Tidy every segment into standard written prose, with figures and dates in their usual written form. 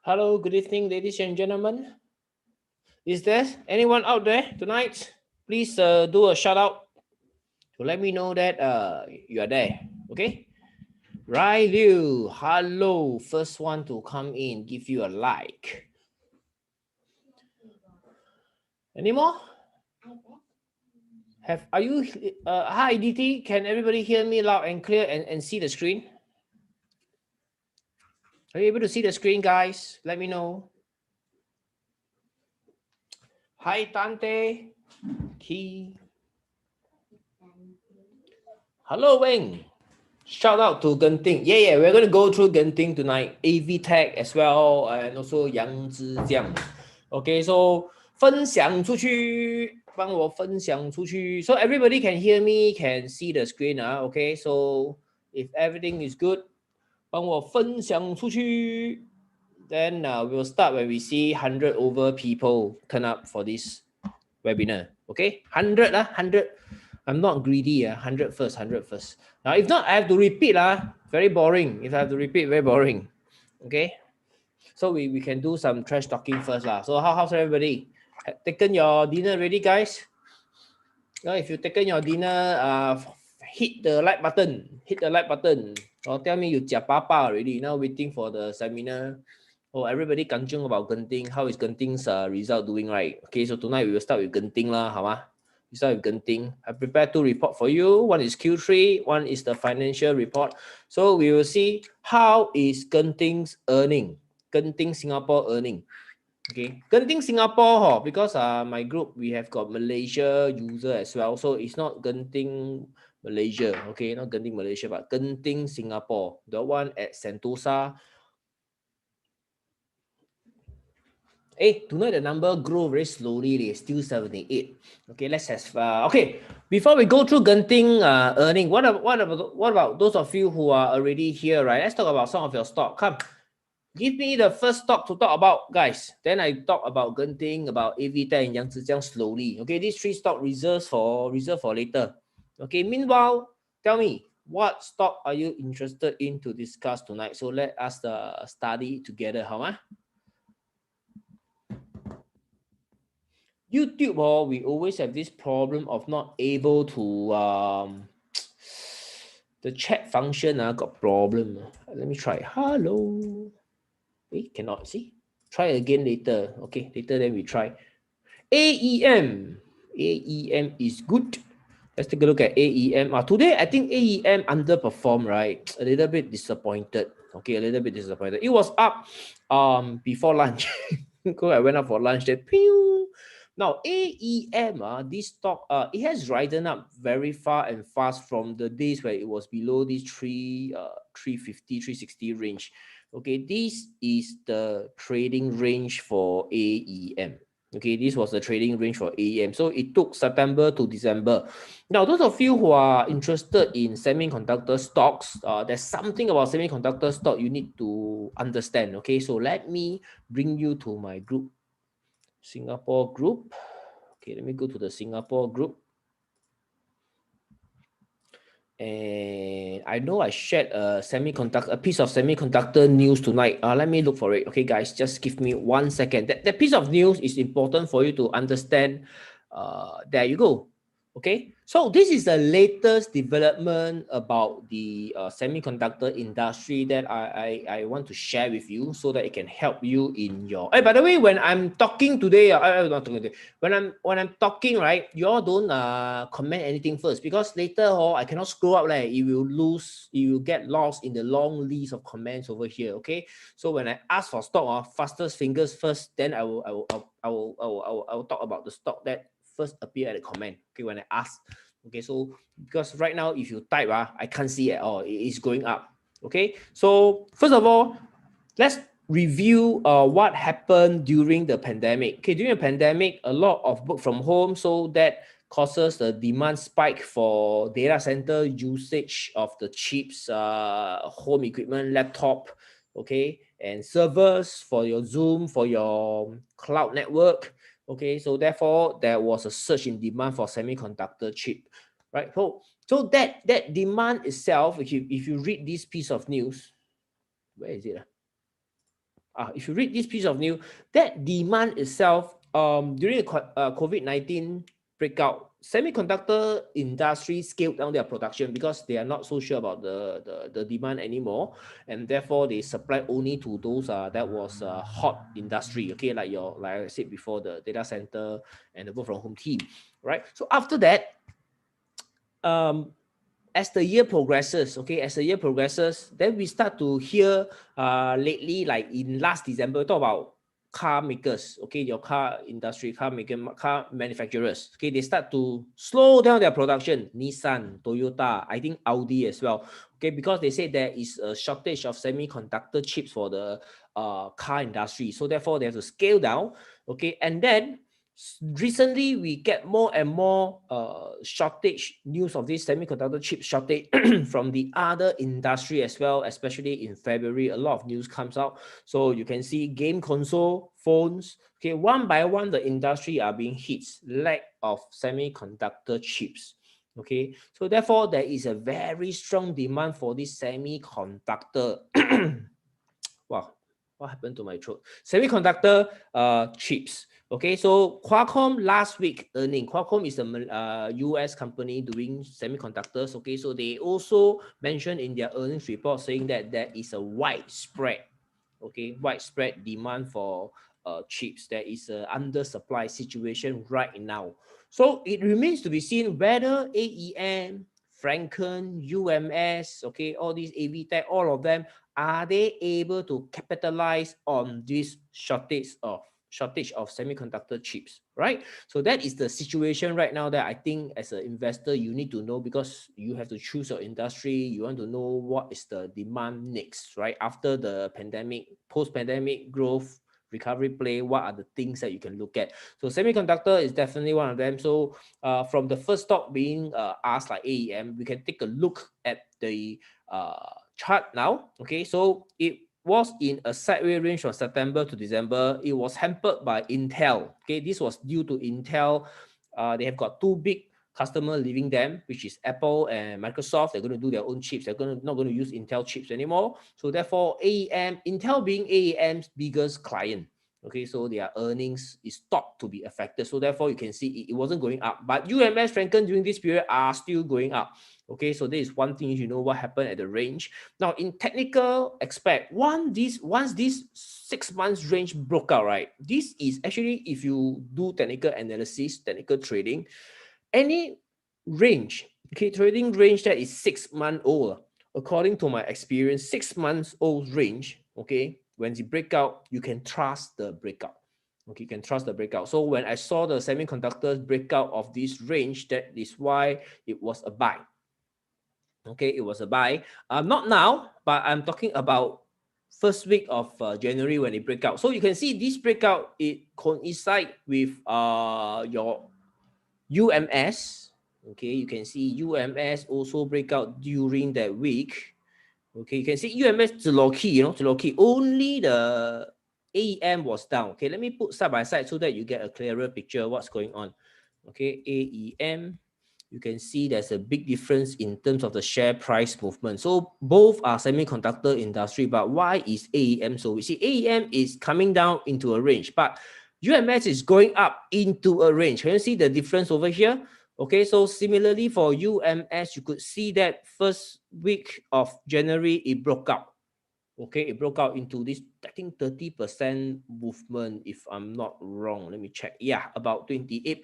Hello, good evening, ladies and gentlemen. Is there anyone out there tonight? Please do a shout out to let me know that you are there. Okay. Rai Liu, hello. First one to come in, give you a like. Any more? Are you hi DT? Can everybody hear me loud and clear and see the screen? Are you able to see the screen, guys? Let me know. Hi Tante. Key. Hello Wing. Shout out to Genting. Yeah, we're going to go through Genting tonight. AV Tech as well, and also Yang Zhijiang. Okay, so 分享出去，帮我分享出去. So everybody can hear me, can see the screen. Okay, so if everything is good, 帮我分享出去. Then we'll start when we see 100 over people turn up for this webinar. Okay, 100 100. I'm not greedy. 100 first, 100 first. Now, if not, I have to repeat. Very boring. If I have to repeat, very boring. Okay. So we can do some trash talking first. So how's everybody? Taken your dinner ready, guys? If you've taken your dinner, hit the like button. Hit the like button. Or tell me you jiapapa already. Now waiting for the seminar. Oh, everybody kanchung about Genting. How is Genting's result doing, right? Okay, so tonight we will start with Genting lah, 好吗? We start with Genting. I prepared 2 reports for you. One is Q3, one is the financial report. So we will see how is Genting's earning. Genting Singapore earning. Okay, Genting Singapore, because my group, we have got Malaysia user as well. So it's not Genting Malaysia. Okay, not Genting Malaysia, but Genting Singapore. The one at Sentosa. Tonight the number grow very slowly. It's still 78. Okay, let's have okay. Before we go through Genting earning, what about those of you who are already here, right? Let's talk about some of your stock. Come, give me the first stock to talk about, guys. Then I talk about Genting, about AVTech and Yang Zhijiang slowly. Okay, these 3 stock reserved for later. Okay, meanwhile, tell me what stock are you interested in to discuss tonight? So let us study together, huh? YouTube, we always have this problem of not able to the chat function got problem. Let me try. Hello. Cannot see. Try again later. Okay, later then we try. AEM. AEM is good. Let's take a look at AEM. Today I think AEM underperformed, right? A little bit disappointed. Okay, a little bit disappointed. It was up before lunch. I went out for lunch. Then pew. Now, AEM, this stock, it has risen up very far and fast from the days where it was below this 350, 360 range. Okay, this is the trading range for AEM. Okay, this was the trading range for AEM. So it took September to December. Now, those of you who are interested in semiconductor stocks, there's something about semiconductor stock you need to understand. Okay, so let me bring you to my group. Singapore group. Okay, let me go to the Singapore group. And I know I shared a piece of semiconductor news tonight. Let me look for it. Okay, guys, just give me 1 second. That piece of news is important for you to understand. There you go. Okay, so this is the latest development about the semiconductor industry that I want to share with you so that it can help you in your. Hey, by the way, when I'm talking today, not talking today, when I'm talking, right, you all don't comment anything first, because later I cannot scroll up, like you will get lost in the long list of comments over here. Okay, so when I ask for stock, fastest fingers first, then I will talk about the stock that first appear at the comment. Okay, when I ask. Okay, so because right now if you type, I can't see at all. It is going up. Okay, so first of all, let's review what happened during the pandemic. Okay, during the pandemic, a lot of work from home, so that causes the demand spike for data center usage of the chips, home equipment, laptop, okay, and servers for your Zoom, for your cloud network. Okay, so therefore there was a surge in demand for semiconductor chip, right? So that demand itself, if you read this piece of news, where is it? If you read this piece of news, that demand itself, during the COVID-19 breakout, semiconductor industry scaled down their production because they are not so sure about the demand anymore, and therefore they supply only to those that was hot industry. Okay, like I said before, the data center and the work from home team, right? So after that, as the year progresses, then we start to hear lately, like in last December, talk about car makers, okay, your car industry, car manufacturers, okay, they start to slow down their production. Nissan, Toyota, I think Audi as well, okay, because they say there is a shortage of semiconductor chips for the car industry, so therefore they have to scale down, okay, and then recently we get more and more shortage news of this semiconductor chip shortage from the other industry as well, especially in February. A lot of news comes out, so you can see game console, phones, okay, one by one the industry are being hit, lack of semiconductor chips. Okay, so therefore there is a very strong demand for this semiconductor wow, what happened to my throat? Semiconductor chips. Okay, so Qualcomm last week earning. Qualcomm is a US company doing semiconductors. Okay, so they also mentioned in their earnings report saying that there is a widespread demand for chips. There is a undersupply situation right now. So it remains to be seen whether AEM, Franken, UMS, okay, all these AVTech, all of them, are they able to capitalize on this shortage of semiconductor chips, right? So that is the situation right now that I think as an investor you need to know, because you have to choose your industry. You want to know what is the demand next, right? After the pandemic, post-pandemic growth recovery play, what are the things that you can look at? So semiconductor is definitely one of them. So from the first stock being asked, like AEM, we can take a look at the chart now. Okay, so it was in a sideways range from September to December. It was hampered by Intel. Okay, this was due to Intel. They have got two big customers leaving them, which is Apple and Microsoft. They're going to do their own chips. They're not going to use Intel chips anymore. So therefore, Intel being AEM's biggest client, okay, so their earnings is thought to be affected. So therefore, you can see it wasn't going up. But UMS, Franken during this period are still going up. Okay, so this is one thing you know what happened at the range. Now, in technical aspect, once this 6 months range broke out, right? This is actually, if you do technical analysis, technical trading, any range, okay, trading range that is 6 months old, according to my experience, 6 months old range, okay, when it break out, you can trust the breakout. Okay, you can trust the breakout. So when I saw the semiconductors breakout of this range, that is why it was a buy. Okay, it was a buy. Not now, but I'm talking about first week of January when it break out. So you can see this breakout, it coincide with your UMS. Okay, you can see UMS also break out during that week. Okay, you can see UMS 自落 key, 自落 key. Only the AEM was down. Okay, let me put side by side so that you get a clearer picture of what's going on. Okay, AEM, you can see there's a big difference in terms of the share price movement. So both are semiconductor industry, but why is AEM so? We see AEM is coming down into a range, but UMS is going up into a range. Can you see the difference over here? Okay, so similarly for UMS, you could see that first week of January, it broke out. Okay, it broke out into this, I think 30% movement, if I'm not wrong. Let me check. Yeah, about 28%,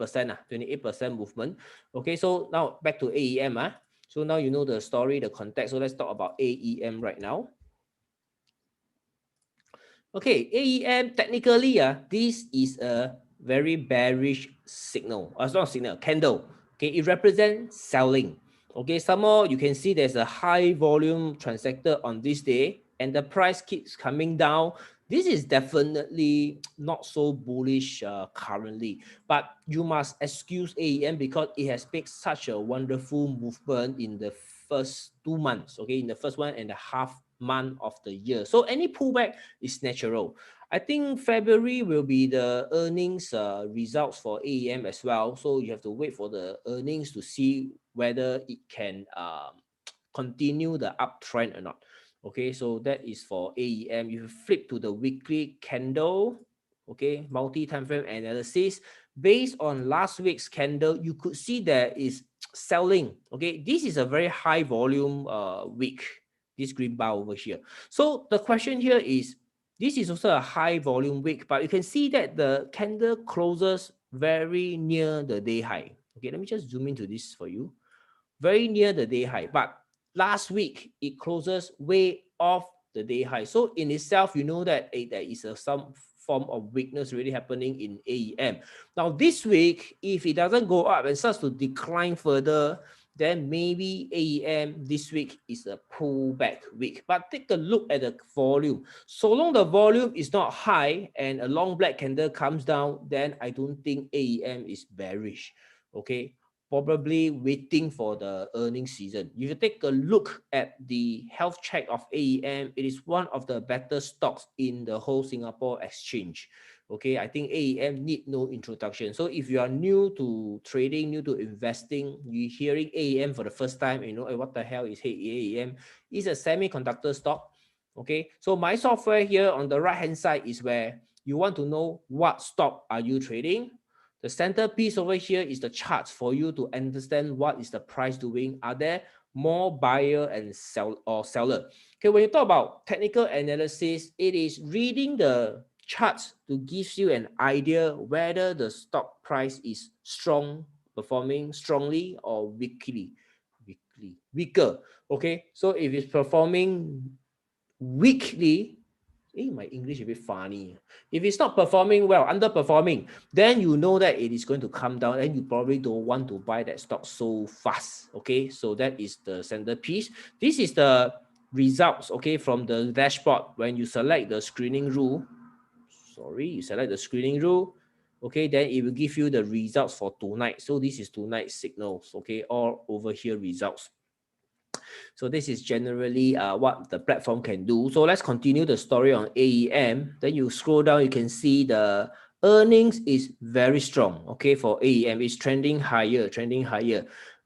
28% movement. Okay, so now back to AEM. So now you know the story, the context. So let's talk about AEM right now. Okay, AEM technically, this is a very bearish signal. It's not a signal, candle. Okay, it represents selling. Okay, some more you can see there's a high volume transacted on this day, and the price keeps coming down. This is definitely not so bullish currently, but you must excuse AEM because it has made such a wonderful movement in the first 2 months. Okay, in the first 1.5 month of the year. So any pullback is natural. I think February will be the earnings results for AEM as well. So you have to wait for the earnings to see whether it can continue the uptrend or not. Okay, so that is for AEM. You flip to the weekly candle, okay, multi-time frame analysis. Based on last week's candle, you could see there is selling. Okay, this is a very high volume week, this green bar over here. So the question here is, this is also a high volume week, but you can see that the candle closes very near the day high. Okay, let me just zoom into this for you. Very near the day high, but last week it closes way off the day high. So in itself, you know that there is some form of weakness really happening in AEM. Now this week, if it doesn't go up and starts to decline further, then maybe AEM this week is a pullback week. But take a look at the volume. So long the volume is not high and a long black candle comes down, then I don't think AEM is bearish. Okay, probably waiting for the earnings season. If you take a look at the health check of AEM, it is one of the better stocks in the whole Singapore exchange. Okay, I think AEM need no introduction. So if you are new to trading, new to investing, you're hearing AEM for the first time, you know, what the hell is AEM? It's a semiconductor stock. Okay, so my software here on the right hand side is where you want to know what stock are you trading. The centerpiece over here is the charts for you to understand what is the price doing. Are there more buyer and seller? Okay, when you talk about technical analysis, it is reading the charts to give you an idea whether the stock price is strong, performing strongly or weaker. Okay, so if it's performing weakly, my English is a bit funny. If it's not performing well, underperforming, then you know that it is going to come down and you probably don't want to buy that stock so fast. Okay, so that is the centerpiece. This is the results, okay, from the dashboard. When you select the screening rule, you select the screening rule, okay, then it will give you the results for tonight. So this is tonight's signals, okay, all over here results. So this is generally what the platform can do. So let's continue the story on AEM. Then you scroll down, you can see the earnings is very strong. Okay, for AEM, it's trending higher.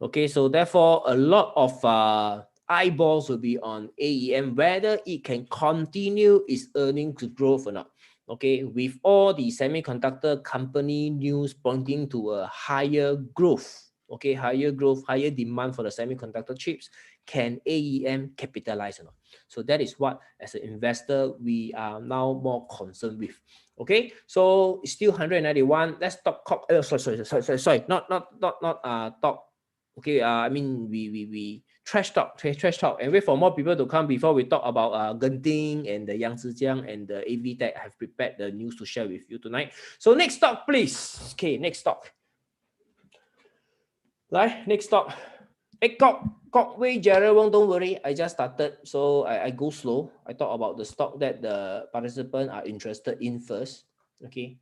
Okay, so therefore a lot of eyeballs will be on AEM, whether it can continue its earnings growth or not. Okay, with all the semiconductor company news pointing to a higher growth. Okay, higher growth, higher demand for the semiconductor chips. Can AEM capitalize or not? So that is what, as an investor, we are now more concerned with. Okay, so it's still 191. Let's talk. Sorry. Not talk. Okay, I mean we trash talk, and wait for more people to come before we talk about Genting and the Yangzijiang and the AVTech. I have prepared the news to share with you tonight. So next talk, please. Okay, next talk. Right, next talk. Wei Gerald Wong, don't worry, I just started, so I go slow. I talk about the stock that the participants are interested in first. Okay,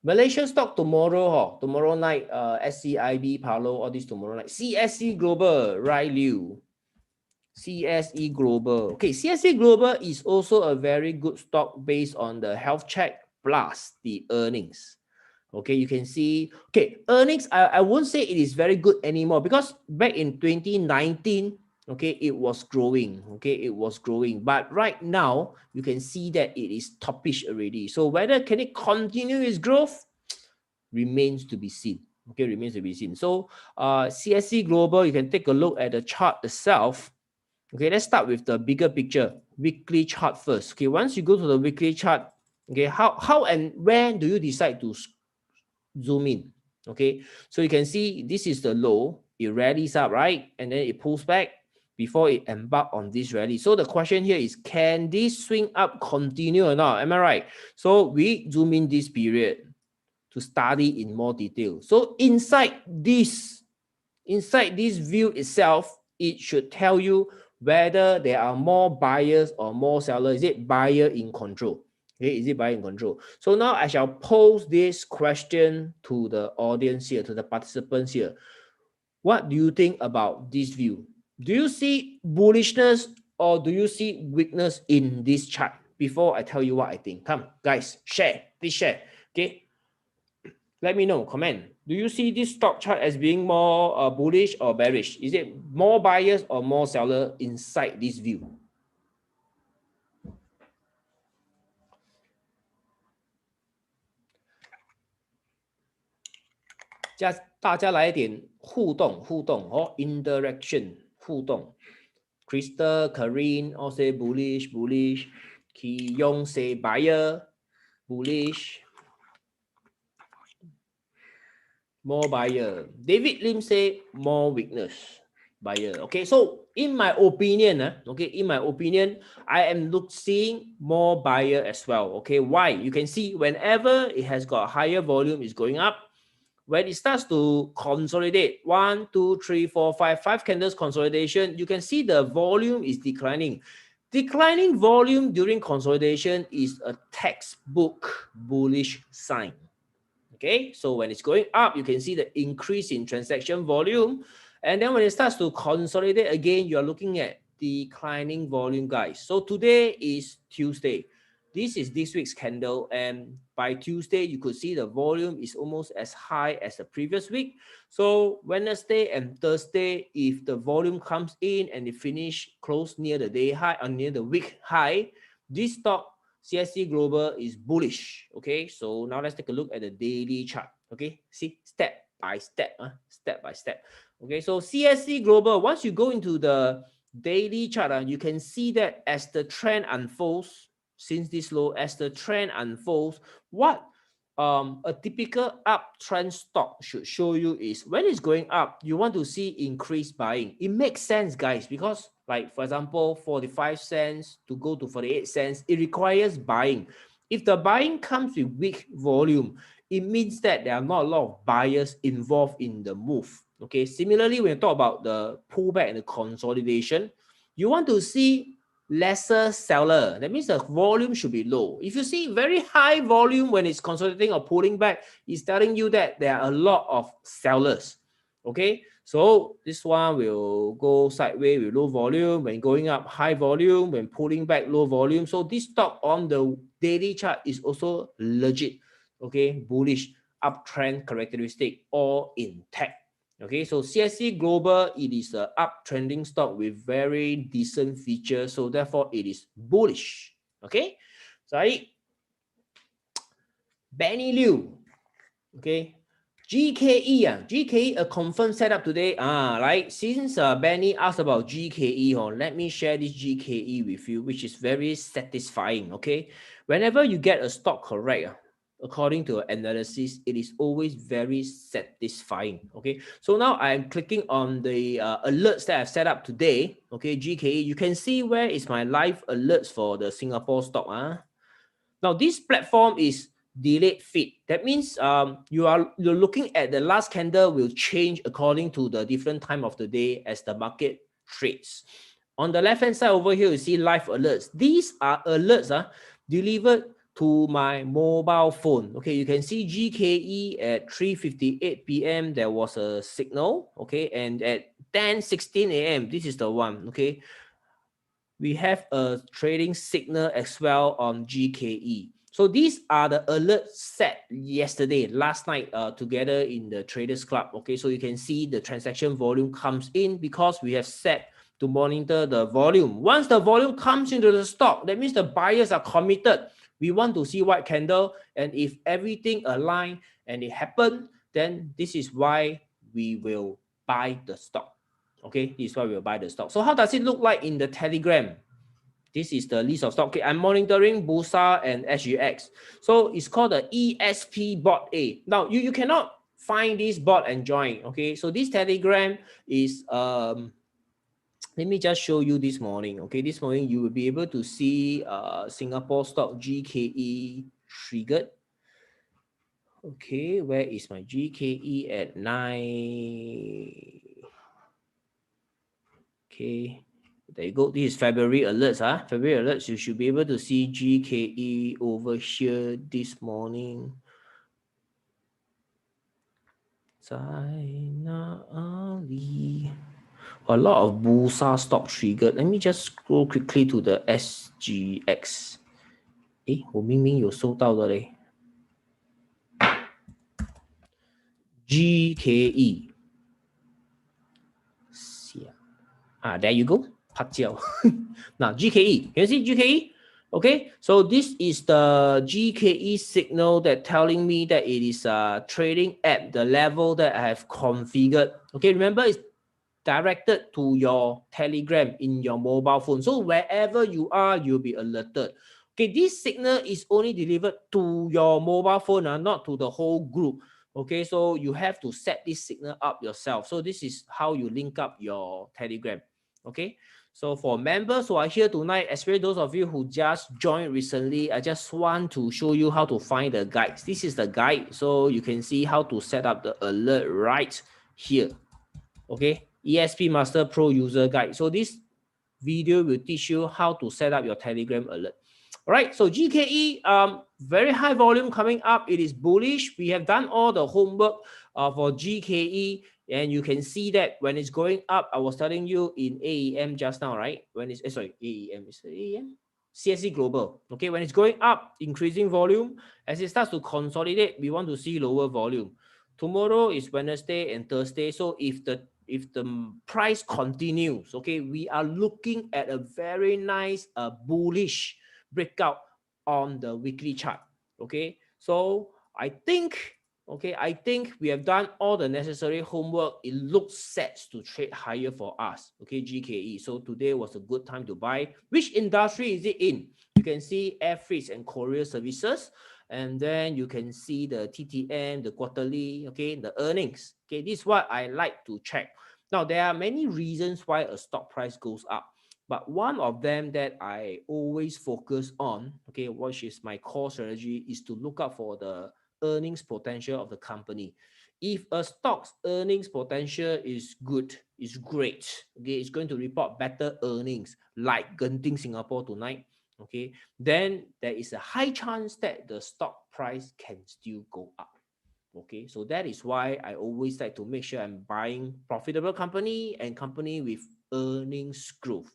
Malaysian stock tomorrow, tomorrow night, SCIB, Palo, all this tomorrow night. Csc Global, Rai Liu. CSE Global. Okay, CSE Global is also a very good stock based on the health check plus the earnings. Okay, you can see, okay, earnings, I won't say it is very good anymore because back in 2019, okay, it was growing, okay, it was growing. But right now, you can see that it is toppish already. So whether can it continue its growth remains to be seen. Okay, remains to be seen. So CSC Global, you can take a look at the chart itself. Okay, let's start with the bigger picture, weekly chart first. Okay, once you go to the weekly chart, okay, how and when do you decide to zoom in? Okay, so you can see this is the low, it rallies up, right? And then it pulls back before it embark on this rally. So the question here is, can this swing up continue or not? Am I right? So we zoom in this period to study in more detail. So inside this view itself, it should tell you whether there are more buyers or more sellers. Is it buyer in control? Okay, is it buyer in control? So now I shall pose this question to the audience here, to the participants here. What do you think about this view? Do you see bullishness or do you see weakness in this chart? Before I tell you what I think, come guys, share, please share. Okay, let me know, comment. Do you see this stock chart as being more bullish or bearish? Is it more buyers or more seller inside this view? 大家来一点互动哦 ，interaction 互动。Crystal, Karine all say bullish. Ki Yong say buyer, bullish. More buyer. David Lim say more weakness, buyer. Okay, so in my opinion, I am seeing more buyer as well. Okay, why? You can see whenever it has got higher volume, is going up. When it starts to consolidate, 1, 2, 3, 4, 5 candles consolidation, you can see the volume is declining. Declining volume during consolidation is a textbook bullish sign. Okay, so when it's going up, you can see the increase in transaction volume. And then when it starts to consolidate again, you're looking at declining volume, guys. So today is Tuesday. This is this week's candle. And by Tuesday, you could see the volume is almost as high as the previous week. So Wednesday and Thursday, if the volume comes in and it finish close near the day high or near the week high, this stock CSC Global is bullish. Okay, so now let's take a look at the daily chart. Okay, see step by step. Okay, so CSC Global, once you go into the daily chart, you can see that as the trend unfolds, since this low, as the trend unfolds, what a typical uptrend stock should show you is when it's going up, you want to see increased buying. It makes sense, guys, because like for example, 45 cents to go to 48 cents, it requires buying. If the buying comes with weak volume, it means that there are not a lot of buyers involved in the move. Okay, similarly, when you talk about the pullback and the consolidation, you want to see lesser seller. That means the volume should be low. If you see very high volume when it's consolidating or pulling back, it's telling you that there are a lot of sellers. Okay, so this one will go sideways with low volume, when going up high volume, when pulling back low volume. So this stock on the daily chart is also legit, okay, bullish uptrend characteristic, all intact. Okay, so CSC Global, it is an uptrending stock with very decent features, so therefore it is bullish. Okay, sorry, Benny Liu. Okay, GKE, a confirmed setup today. Right. Since Benny asked about GKE, let me share this GKE with you, which is very satisfying. Okay, whenever you get a stock correct, according to analysis, it is always very satisfying. Okay, so now I'm clicking on the alerts that I've set up today. Okay, GKE, you can see where is my live alerts for the Singapore stock. Now this platform is delayed feed. That means you're looking at the last candle will change according to the different time of the day as the market trades. On the left hand side over here, you see live alerts. These are alerts delivered to my mobile phone. Okay, you can see GKE at 3:58 p.m. there was a signal. Okay, and at 10:16 a.m. this is the one. Okay, we have a trading signal as well on GKE. So these are the alerts set yesterday, last night, together in the Traders Club. Okay, so you can see the transaction volume comes in because we have set to monitor the volume. Once the volume comes into the stock, that means the buyers are committed. We want to see white candle, and if everything align and it happen, then this is why we will buy the stock. Okay, this is why we will buy the stock. So how does it look like in the Telegram? This is the list of stock. Okay, I'm monitoring Bursa and SGX. So it's called the ESP bot A. Now you cannot find this bot and join. Okay, so this Telegram is let me just show you this morning. Okay, this morning you will be able to see Singapore stock GKE triggered. Okay, where is my GKE at 9? Okay, there you go. This is February alerts. February alerts, you should be able to see GKE over here this morning. China Ali. A lot of Bursa stock triggered. Let me just scroll quickly to the SGX. 我明明有收到的嘞。GKE. There you go. Now GKE. Can you see GKE? Okay, so this is the GKE signal that telling me that it is trading at the level that I have configured. Okay, remember it's directed to your Telegram in your mobile phone. So wherever you are, you'll be alerted. Okay, this signal is only delivered to your mobile phone, not to the whole group. Okay, so you have to set this signal up yourself. So this is how you link up your Telegram. Okay, so for members who are here tonight, especially those of you who just joined recently, I just want to show you how to find the guides. This is the guide, so you can see how to set up the alert right here. Okay, ESP Master Pro User Guide. So this video will teach you how to set up your Telegram alert. All right, so GKE, very high volume coming up. It is bullish. We have done all the homework for GKE, and you can see that when it's going up, I was telling you in AEM just now, right? When it's, sorry, AEM, is it AEM? Csc Global. Okay, when it's going up, increasing volume. As it starts to consolidate, we want to see lower volume. Tomorrow is Wednesday and Thursday. So if the price continues, okay, we are looking at a very nice bullish breakout on the weekly chart. Okay, so I think we have done all the necessary homework. It looks set to trade higher for us. Okay, GKE. So today was a good time to buy. Which industry is it in? You can see air freight and courier services. And then you can see the TTM, the quarterly, okay, the earnings. Okay, this is what I like to check. Now, there are many reasons why a stock price goes up, but one of them that I always focus on, okay, which is my core strategy, is to look out for the earnings potential of the company. If a stock's earnings potential is good, is great, okay, it's going to report better earnings like Genting Singapore tonight, okay, then there is a high chance that the stock price can still go up. Okay, so that is why I always like to make sure I'm buying profitable company and company with earnings growth.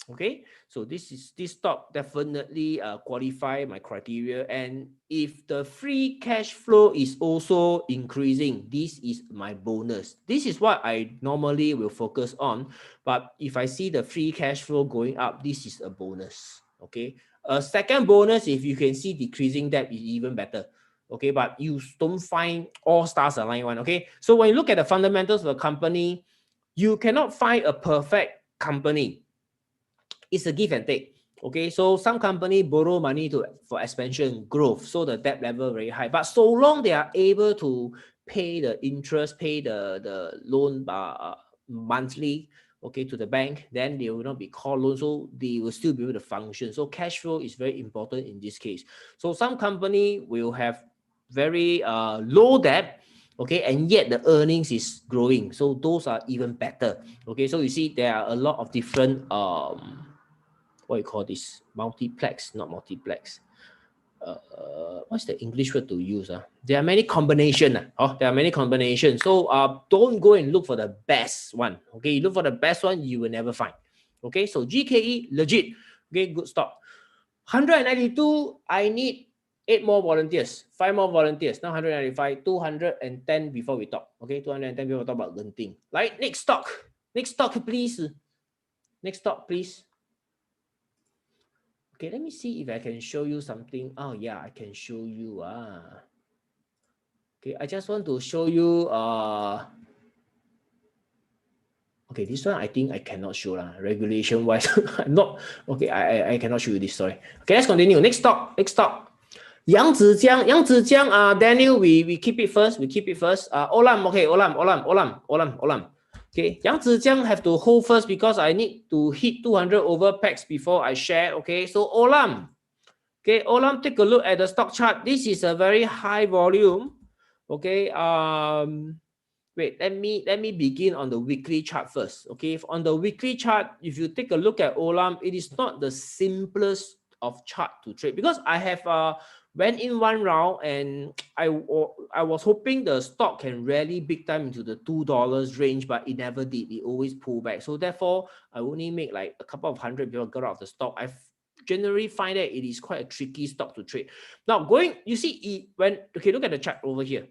Okay, so this stock definitely qualify my criteria, and if the free cash flow is also increasing, this is my bonus. This is what I normally will focus on, but if I see the free cash flow going up, this is a bonus. Okay, a second bonus, if you can see decreasing, that is even better. Okay, but you don't find all stars align one. Okay, so when you look at the fundamentals of the company, you cannot find a perfect company. It's a give and take. Okay, so some company borrow money for expansion growth, so the debt level very high, but so long they are able to pay the interest, pay the loan monthly, okay, to the bank, then they will not be called loan, so they will still be able to function. So cash flow is very important in this case. So some company will have very low debt, okay, and yet the earnings is growing, so those are even better. Okay, so you see there are a lot of different what you call this, multiplex, not multiplex, what's the English word to use? There are many combinations. There are many combinations. So don't go and look for the best one. Okay, you look for the best one, you will never find. Okay, so GKE legit. Okay, good stock. 192, I need 8 more volunteers, 5 more volunteers. Now 195, 210 before we talk. Okay, 210 before we talk about Genting. Right, next stock. Next stock, please. Next stock, please. Okay, let me see if I can show you something. Oh yeah, I can show you. Okay, I just want to show you. Okay, this one I think I cannot show lah. Regulation wise, I'm not okay. I cannot show you this. Sorry. Okay, let's continue. Next stock. Next stock. Yang Zhejiang. Daniel, we keep it first. We keep it first. Olam. Okay, Olam. Okay, Yang Zhejiang have to hold first because I need to hit 200 over packs before I share. Okay, so Olam. Okay, Olam, take a look at the stock chart. This is a very high volume. Okay, wait, let me begin on the weekly chart first. Okay, on the weekly chart, if you take a look at Olam, it is not the simplest of chart to trade because I have went in one round and I was hoping the stock can rally big time into the $2 range, but it never did. It always pulled back. So therefore, I only make like a couple of hundred people get out of the stock. I generally find that it is quite a tricky stock to trade. Now you see okay, look at the chart over here.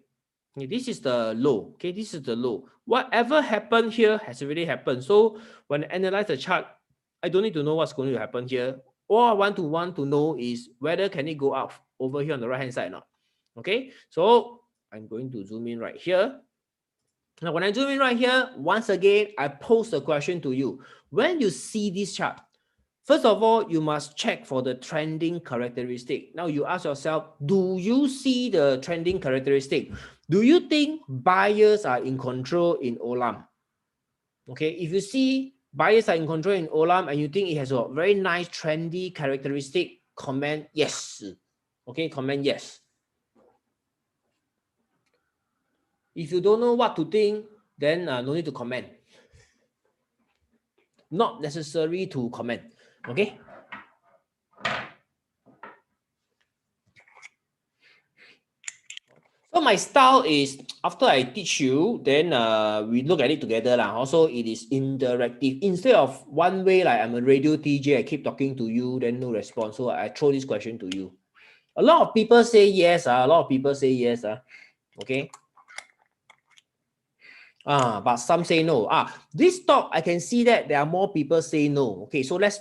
Okay, this is the low. Okay, this is the low. Whatever happened here has already happened. So when I analyze the chart, I don't need to know what's going to happen here. All I want to know is whether can it go up over here on the right hand side or not. Okay, so I'm going to zoom in right here. Now when I zoom in right here, once again, I pose the question to you. When you see this chart, first of all, you must check for the trending characteristic. Now you ask yourself, do you see the trending characteristic? Do you think buyers are in control in Olam? Okay, if you see buyers are in control in Olam and you think it has a very nice trendy characteristic, comment yes. Okay, comment yes. If you don't know what to think, then no need to comment. Not necessary to comment. Okay. So my style is after I teach you, then we look at it together lah. Also, it is interactive. Instead of one way, like I'm a radio DJ, I keep talking to you, then no response. So I throw this question to you. A lot of people say yes. A lot of people say yes. Okay. But some say no. This talk, I can see that there are more people say no. Okay, so let's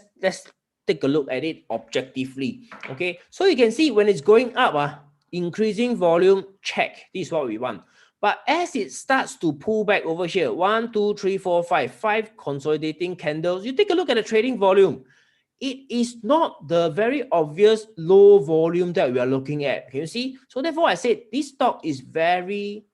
take a look at it objectively. Okay, so you can see when it's going up, increasing volume, check. This is what we want. But as it starts to pull back over here, 1, 2, 3, 4, 5 consolidating candles, you take a look at the trading volume. It is not the very obvious low volume that we are looking at. Can you see? So therefore, I said this stock is very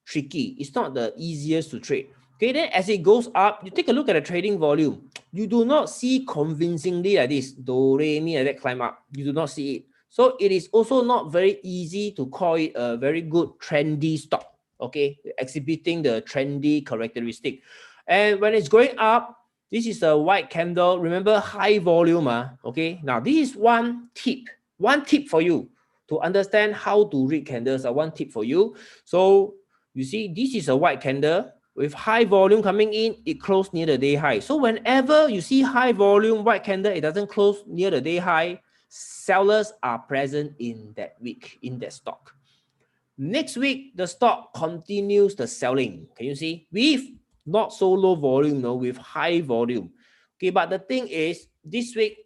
tricky. It's not the easiest to trade. Okay, then as it goes up, you take a look at the trading volume. You do not see convincingly like this, do, re, mi, like that climb up. You do not see it. So it is also not very easy to call it a very good trendy stock. Okay, exhibiting the trendy characteristic. And when it's going up, this is a white candle. Remember, high volume. Okay, now this is one tip for you to understand how to read candles. One tip for you. So you see, this is a white candle with high volume coming in. It closed near the day high. So whenever you see high volume white candle, it doesn't close near the day high. Sellers are present in that week, in that stock. Next week, the stock continues the selling. Can you see? With not so low volume, no, with high volume. Okay, but the thing is, this week,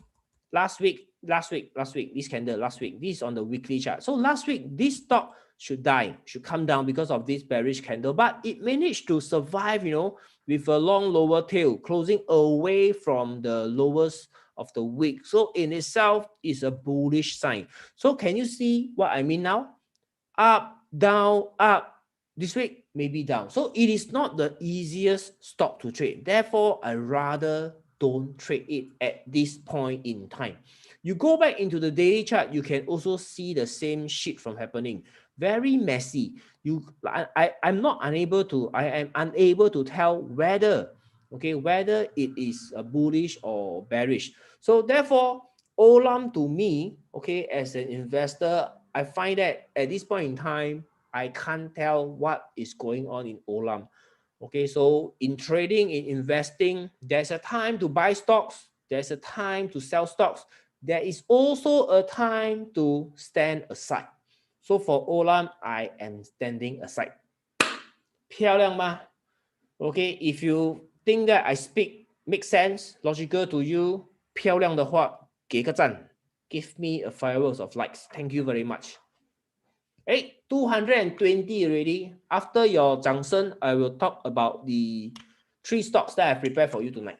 last week, this candle, last week, this is on the weekly chart. So last week, this stock should die, should come down because of this bearish candle, but it managed to survive, with a long lower tail, closing away from the lowest of the week. So in itself is a bullish sign. So can you see what I mean now? Up, down, up. This week, maybe down. So it is not the easiest stock to trade. Therefore, I rather don't trade it at this point in time. You go back into the daily chart, you can also see the same shit from happening. Very messy. I am unable to tell whether it is a bullish or bearish. So therefore, Olam to me, okay, as an investor, I find that at this point in time, I can't tell what is going on in Olam. Okay, so in trading, in investing, there's a time to buy stocks, there's a time to sell stocks, there is also a time to stand aside. So for Olam, I am standing aside. 漂亮吗? Okay, if you think that I speak makes sense, logical to you, 漂亮的话，给个赞. Give me a fireworks of likes. Thank you very much. 220 already. After your 掌声, I will talk about the 3 stocks that I prepared for you tonight.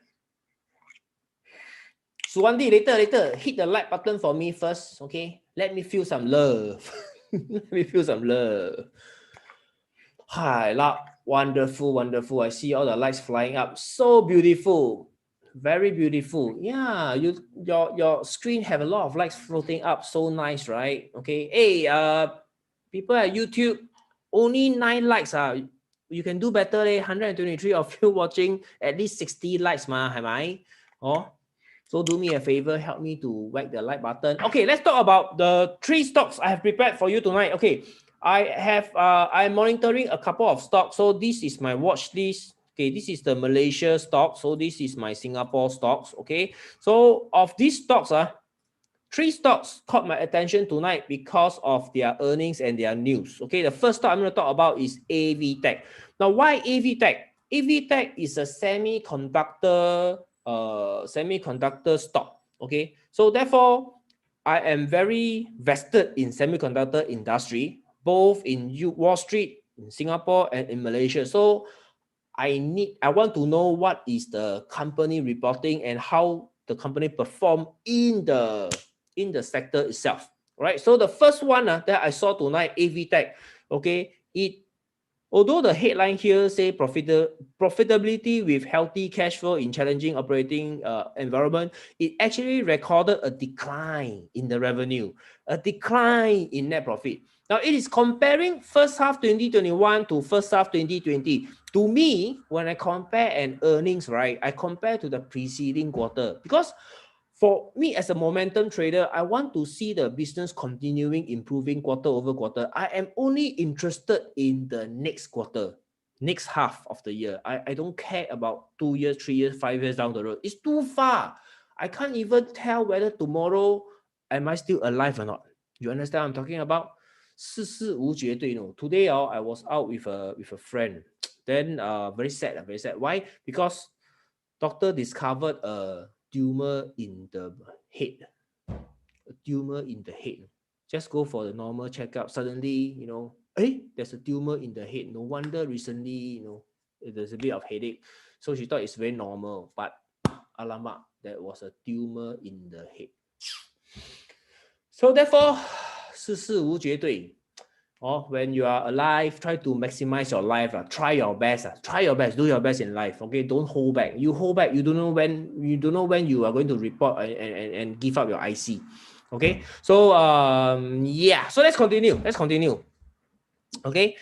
Suwandi, later, hit the like button for me first, okay? Let me feel some love. Let me feel some love. Hi, wonderful, wonderful. I see all the lights flying up. So beautiful. Very beautiful. Yeah, your screen have a lot of lights floating up. So nice, right? Okay. Hey, people at YouTube, only 9 likes. You can do better. 123 of you watching, at least 60 likes, am I? Oh, so do me a favor, help me to whack the like button. Okay, let's talk about the 3 stocks I have prepared for you tonight. Okay, I'm monitoring a couple of stocks. So this is my watch list. Okay, this is the Malaysia stock. So this is my Singapore stocks. Okay, so of these stocks, 3 stocks caught my attention tonight because of their earnings and their news. Okay, the first stock I'm going to talk about is AVTech. Now, why AVTech? AVTech is a semiconductor stock. Okay, so therefore, I am very vested in semiconductor industry, both in Wall Street, in Singapore, and in Malaysia. So I want to know what is the company reporting and how the company perform in the sector itself. Right. So the first one that I saw tonight, AVTech. Okay, although the headline here say profitability with healthy cash flow in challenging operating environment, it actually recorded a decline in the revenue, a decline in net profit. Now it is comparing first half 2021 to first half 2020. To me, when I compare an earnings, right, I compare to the preceding quarter, because for me as a momentum trader, I want to see the business continuing improving quarter over quarter. I am only interested in the next quarter, next half of the year. I don't care about 2 years, 3 years, 5 years down the road. It's too far. I can't even tell whether tomorrow am I still alive or not. You understand what I'm talking about? 世事无绝对, no. Today I was out with a friend. Then very sad. Why? Because doctor discovered a tumor in the head. A tumor in the head. Just go for the normal checkup. Suddenly, there's a tumor in the head. No wonder recently, there's a bit of headache. So she thought it's very normal. But alamak, there was a tumor in the head. So therefore, 世事无绝对. When you are alive, try to maximize your life. Try your best. Do your best in life. Okay, don't hold back. You hold back, you don't know when you are going to report and give up your IC. Okay, so yeah. So let's continue. Okay,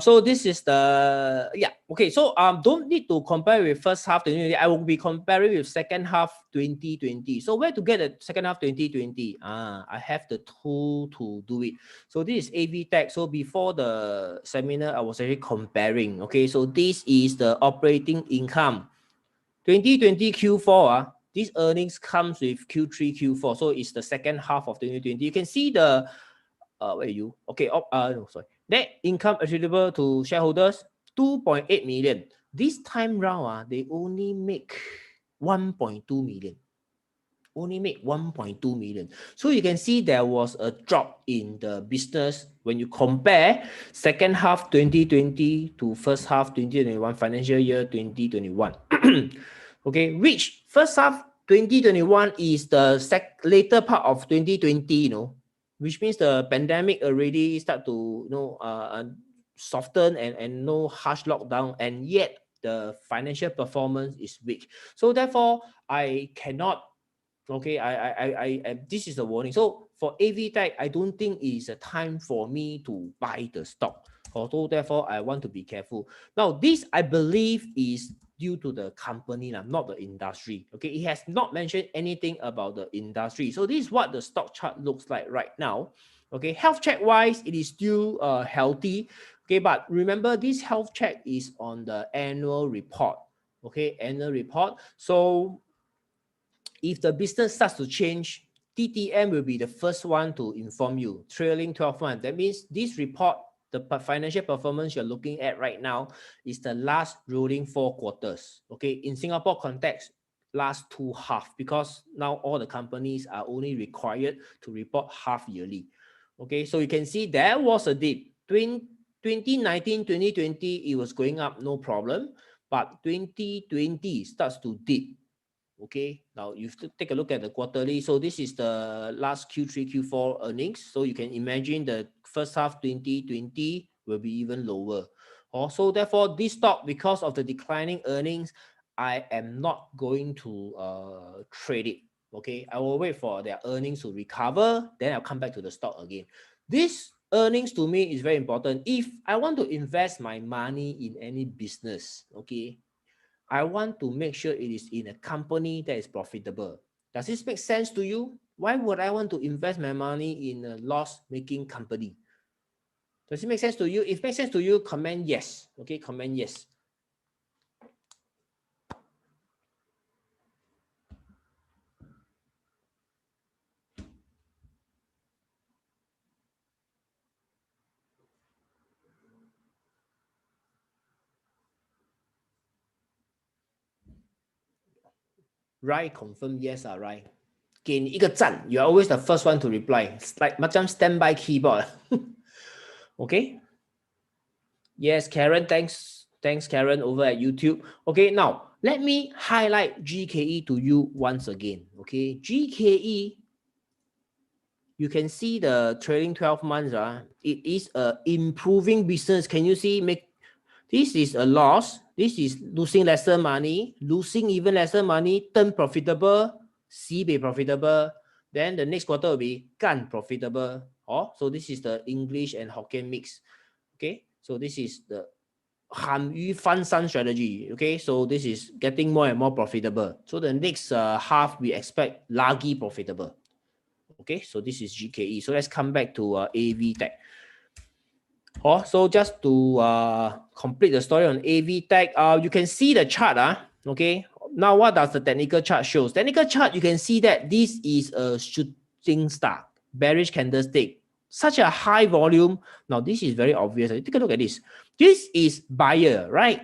so this is the okay. So don't need to compare with first half 2020. I will be comparing with second half 2020. So where to get the second half 2020? I have the tool to do it. So this is AVTech. So before the seminar, I was actually comparing. Okay, so this is the operating income 2020 Q4. These earnings comes with Q3, Q4. So it's the second half of 2020. You can see the where are you? Okay, no, sorry. Net income attributable to shareholders, 2.8 million. This time round, they only make 1.2 million. Only make 1.2 million. So you can see there was a drop in the business when you compare second half 2020 to first half 2021, financial year 2021. Okay, which first half 2021 is the later part of 2020, which means the pandemic already start to soften and no harsh lockdown, and yet the financial performance is weak. So therefore, I cannot. Okay, I this is a warning. So for AVTech, I don't think it is a time for me to buy the stock. Although therefore, I want to be careful. Now, this I believe is due to the company, not the industry. Okay, it has not mentioned anything about the industry. So this is what the stock chart looks like right now. Okay, health check wise, it is still healthy. Okay, but remember this health check is on the annual report. Okay, annual report. So if the business starts to change, TTM will be the first one to inform you, trailing 12 months. That means this report, the financial performance you're looking at right now, is the last rolling 4 quarters. Okay, in Singapore context, last 2 half, because now all the companies are only required to report half yearly. Okay, so you can see there was a dip. 2019, 2020, it was going up, no problem. But 2020 starts to dip. Okay, now you have to take a look at the quarterly. So this is the last Q3, Q4 earnings. So you can imagine the first half 2020 will be even lower. Also, therefore, this stock, because of the declining earnings, I am not going to trade it. Okay, I will wait for their earnings to recover. Then I'll come back to the stock again. This earnings to me is very important. If I want to invest my money in any business, okay, I want to make sure it is in a company that is profitable. Does this make sense to you? Why would I want to invest my money in a loss-making company? Does it make sense to you? If it makes sense to you, comment yes. Okay, comment yes. Right, confirm yes, right. 给你一个赞, you're always the first one to reply. It's like macam standby keyboard. Okay. Yes, Karen, thanks. Thanks, Karen, over at YouTube. Okay, now let me highlight GKE to you once again. Okay, GKE, you can see the trailing 12 months. It is a improving business. Can you see? This is a loss. This is losing lesser money, losing even lesser money, turn profitable, sibei profitable. Then the next quarter will be gan profitable. Oh, so this is the English and Hokkien mix. Okay, so this is the Han Yu Fan San strategy. Okay, so this is getting more and more profitable. So the next half we expect largely profitable. Okay, so this is GKE. So let's come back to AV Tech. Oh, so just to complete the story on AV Tech, you can see the chart. Okay, now what does the technical chart shows? Technical chart, you can see that this is a shooting star, bearish candlestick, such a high volume. Now this is very obvious. Take a look at this. This is buyer, right?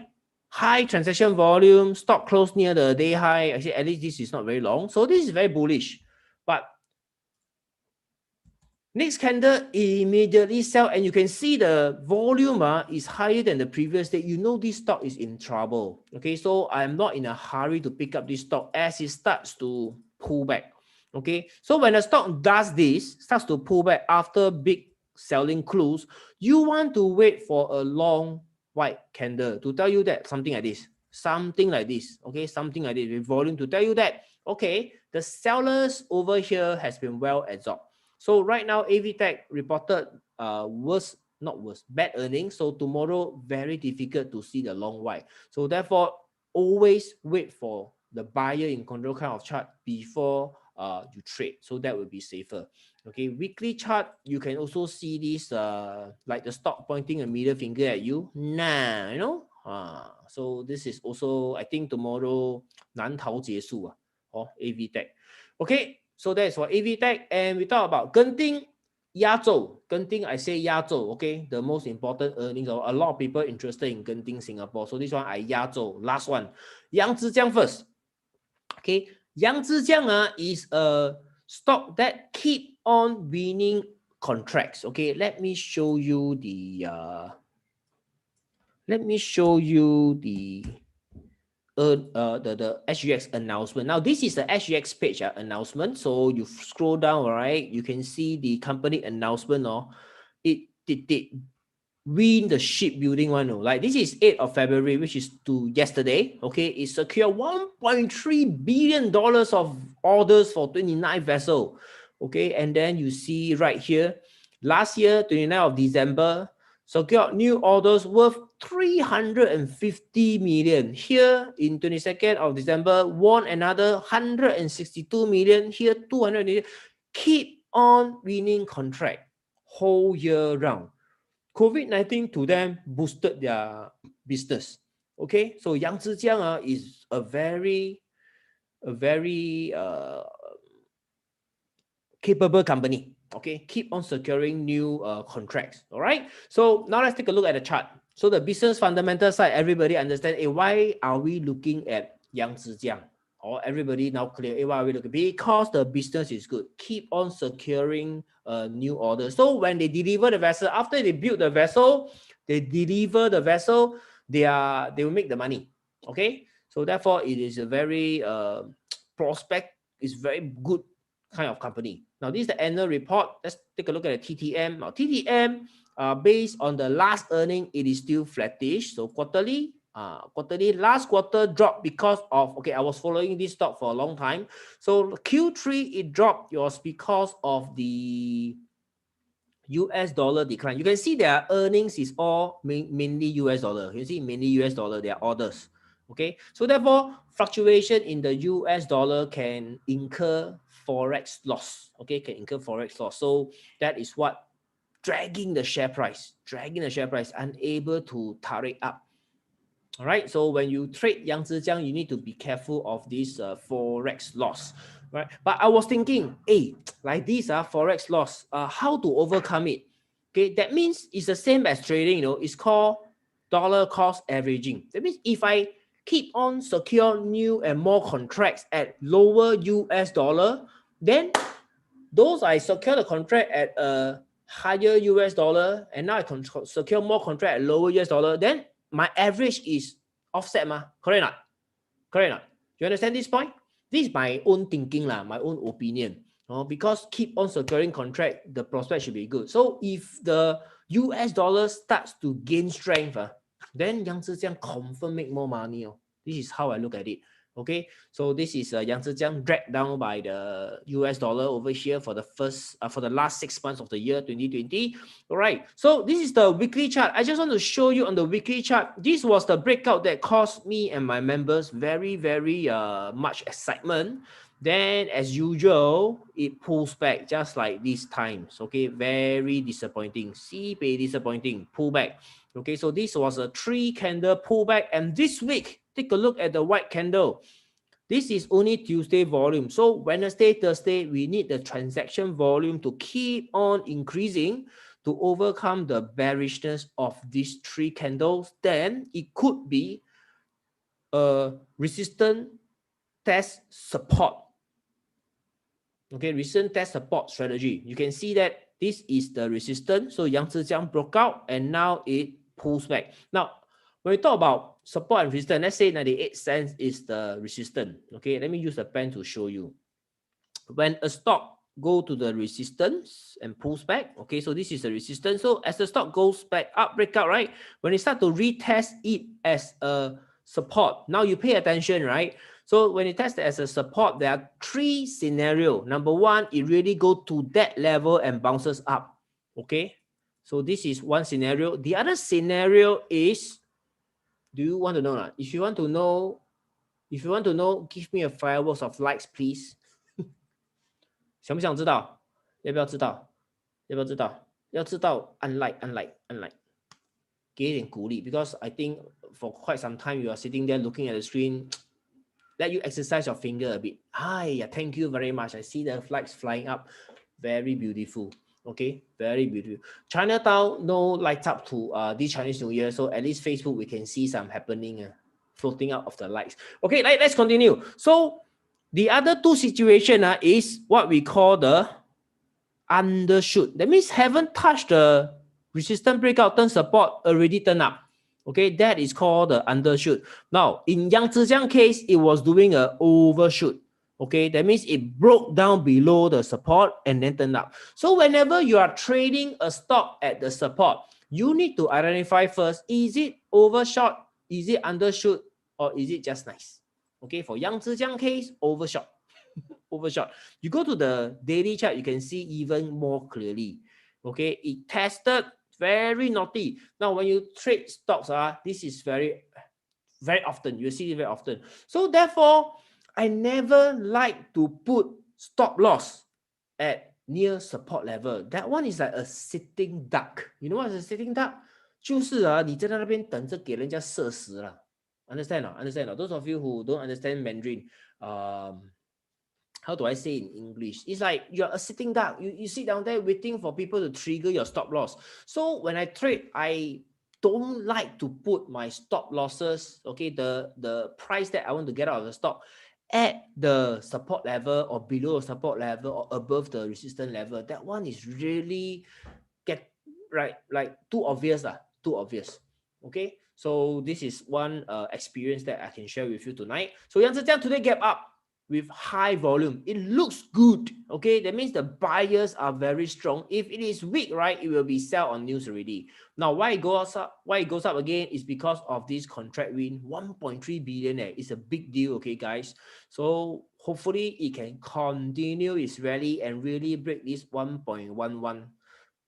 High transaction volume, stock close near the day high. Actually, at least this is not very long. So this is very bullish. But next candle immediately sell, and you can see the volume is higher than the previous day. You know this stock is in trouble. Okay, so I'm not in a hurry to pick up this stock as it starts to pull back. Okay, so when the stock does this, starts to pull back after big selling close, you want to wait for a long white candle to tell you that something like this. Okay, something like this with volume to tell you that, okay, the sellers over here has been well absorbed. So right now, AV Tech reported bad earnings. So tomorrow, very difficult to see the long white. So therefore, always wait for the buyer in control kind of chart before you trade. So that will be safer. Okay, weekly chart, you can also see this like the stock pointing a middle finger at you. Nah, you know. So this is also, I think tomorrow 难逃结束啊. AV Tech. Okay. So that's for AV Tech, and we talk about Genting, Yazhou. Genting, I say Yazhou, okay? The most important earnings. A lot of people interested in Genting Singapore. So this one, I Yazhou. Last one, Yangzijiang first. Okay, Yangzijiang is a stock that keep on winning contracts. Okay, let me show you the the SGX announcement. Now this is the SGX page announcement. So you scroll down, right? You can see the company announcement. It win the shipbuilding one. Like this is 8th of February, which is to yesterday. Okay, it secured $1.3 billion of orders for 29 vessels. Okay, and then you see right here, last year, 29th of December, secured new orders worth 350 million. Here in 22nd of December, won another 162 million. Here 200 million. Keep on winning contract whole year round. COVID-19 to them boosted their business. Okay, so Yangzijiang is a very capable company. Okay, keep on securing new contracts. All right, so now let's take a look at the chart. So the business fundamental side, everybody understand, why are we looking at Yangzijiang? Or everybody now clear, why are we looking? Because the business is good. Keep on securing new orders. So when they deliver the vessel, after they build the vessel, they deliver the vessel, they will make the money. Okay, so therefore it is a very prospect, is very good kind of company. Now this is the annual report. Let's take a look at the TTM. Now TTM, based on the last earning, it is still flattish. So quarterly last quarter dropped because of, okay, I was following this stock for a long time. So Q3 it dropped, it was because of the US dollar decline. You can see their earnings is all mainly US dollar. You see mainly US dollar, their orders. Okay, so therefore fluctuation in the US dollar can incur forex loss. Okay, can incur forex loss. So that is what dragging the share price, unable to tarik up. All right, so when you trade Yangzijiang, you need to be careful of this forex loss, right? But I was thinking, hey, like this forex loss, how to overcome it? Okay, that means it's the same as trading. It's called dollar cost averaging. That means if I keep on secure new and more contracts at lower US dollar, then those I secure the contract at a higher US dollar, and now I can secure more contract at lower US dollar, then my average is offset correct not? Correct not? You understand this point? This is my own thinking my own opinion. Because keep on securing contract, the prospect should be good. So if the US dollar starts to gain strength, then Yangzijiang confirm make more money. This is how I look at it. Okay, so this is Yangzijiang dragged down by the US dollar over here for the last 6 months of the year 2020. All right, so this is the weekly chart. I just want to show you on the weekly chart. This was the breakout that caused me and my members very much excitement. Then as usual, it pulls back just like these times. Okay, very disappointing. Disappointing, pull back. Okay, so this was a 3 candle pullback, and this week, take a look at the white candle. This is only Tuesday volume. So Wednesday, Thursday, we need the transaction volume to keep on increasing to overcome the bearishness of these 3 candles. Then it could be a resistance test support. Okay, resistance test support strategy. You can see that this is the resistance. So Yangzijiang broke out and now it pulls back. Now, when we talk about support and resistance, let's say 98 cents is the resistance. Okay, let me use the pen to show you. When a stock go to the resistance and pulls back, okay, so this is the resistance. So as the stock goes back up, breakout, right? When it start to retest it as a support, now you pay attention, right? So when it tests as a support, there are 3 scenarios. Number 1, it really go to that level and bounces up. Okay, so this is one scenario. The other scenario is, do you want to know? If you want to know, give me a fireworks of likes, please. 想不想知道？要不要知道？要不要知道？要知道按 like。给一点鼓励 because I think for quite some time you are sitting there looking at the screen. Let you exercise your finger a bit. Hi, thank you very much. I see the flags flying up. Very beautiful. Okay, very beautiful. Chinatown no light up to this Chinese New Year, so at least Facebook we can see some happening floating out of the lights. Okay, let's continue. So the other 2 situation is what we call the undershoot. That means haven't touched the resistance breakout, turn support, already turn up. Okay, that is called the undershoot. Now, in Yangzijiang case, it was doing an overshoot. Okay, that means it broke down below the support and then turned up. So whenever you are trading a stock at the support, you need to identify first, is it overshot, is it undershoot, or is it just nice? Okay, for Yangzijiang case, overshot. Overshot. You go to the daily chart, you can see even more clearly. Okay, it tested very naughty. Now, when you trade stocks, this is very often. You see it very often. So therefore, I never like to put stop loss at near support level. That one is like a sitting duck. You know what is a sitting duck? 就是啊，你站在那边等着给人家射死了。Understand or understand or those of you who don't understand Mandarin, how do I say in English? It's like you're a sitting duck. You sit down there waiting for people to trigger your stop loss. So when I trade, I don't like to put my stop losses, okay, the price that I want to get out of the stock at the support level or below the support level or above the resistance level. That one is really get right, like too obvious, too obvious. Okay, so this is one experience that I can share with you tonight. So Yang Zhejiang today gap up with high volume. It looks good. Okay, that means the buyers are very strong. If it is weak, right, it will be sell on news already. Now, why it goes up? Why it goes up again is because of this contract win, 1.3 billion. It's a big deal. Okay, guys. So hopefully it can continue its rally and really break this 1.11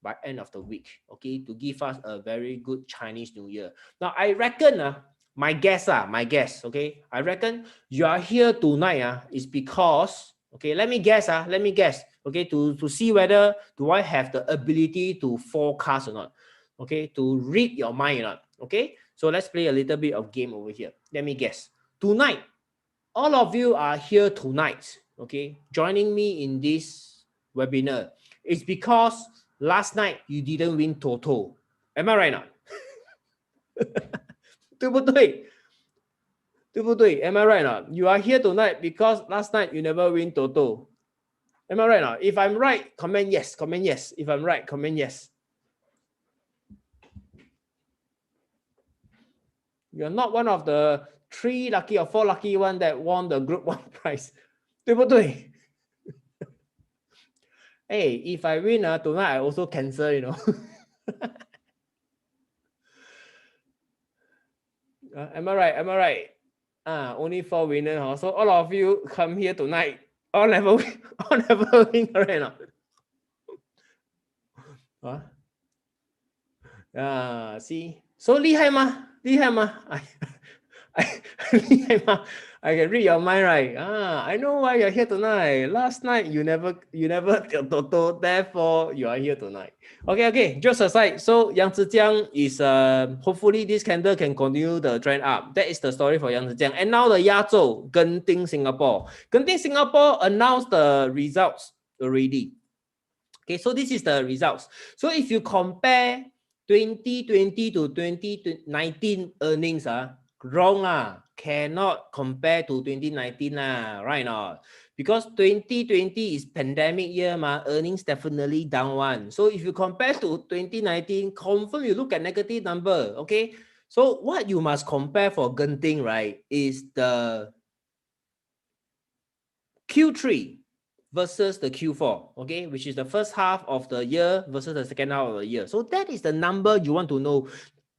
by end of the week, okay, to give us a very good Chinese New Year. Now, I reckon, my guess, okay, I reckon you are here tonight is because, okay, let me guess, okay, to see whether do I have the ability to forecast or not, okay, to read your mind or not, okay. So let's play a little bit of game over here. Let me guess. Tonight, all of you are here tonight, okay, joining me in this webinar. It's because last night you didn't win Toto. Am I right now? 对不对？对不对？ Am I right now? You are here tonight because last night you never win Toto. Am I right now? If I'm right, comment yes. Comment yes. If I'm right, comment yes. You're not one of the 3 lucky or 4 lucky one that won the group 1 prize. 对不对？ Hey, if I win tonight, I also cancel, you know. Am I right? Am I right? Only 4 winners. So all of you come here tonight. All never win. All never win, right now. See, so 厉害吗？厉害吗？厉害吗？ I can read your mind, right? I know why you're here tonight. Last night you never Toto, therefore you are here tonight. Okay. Just aside, so Yang Zhejiang is hopefully this candle can continue the trend up. That is the story for Yang Zhejiang. And now the Yazhou Genting Singapore. Genting Singapore announced the results already. Okay, so this is the results. So if you compare 2020 to 2019 earnings, wrong, cannot compare to 2019, right now. Because 2020 is pandemic year, earnings definitely down one. So if you compare to 2019, confirm you look at negative number, okay? So what you must compare for Genting, right, is the Q3 versus the Q4, okay, which is the first half of the year versus the second half of the year. So that is the number you want to know.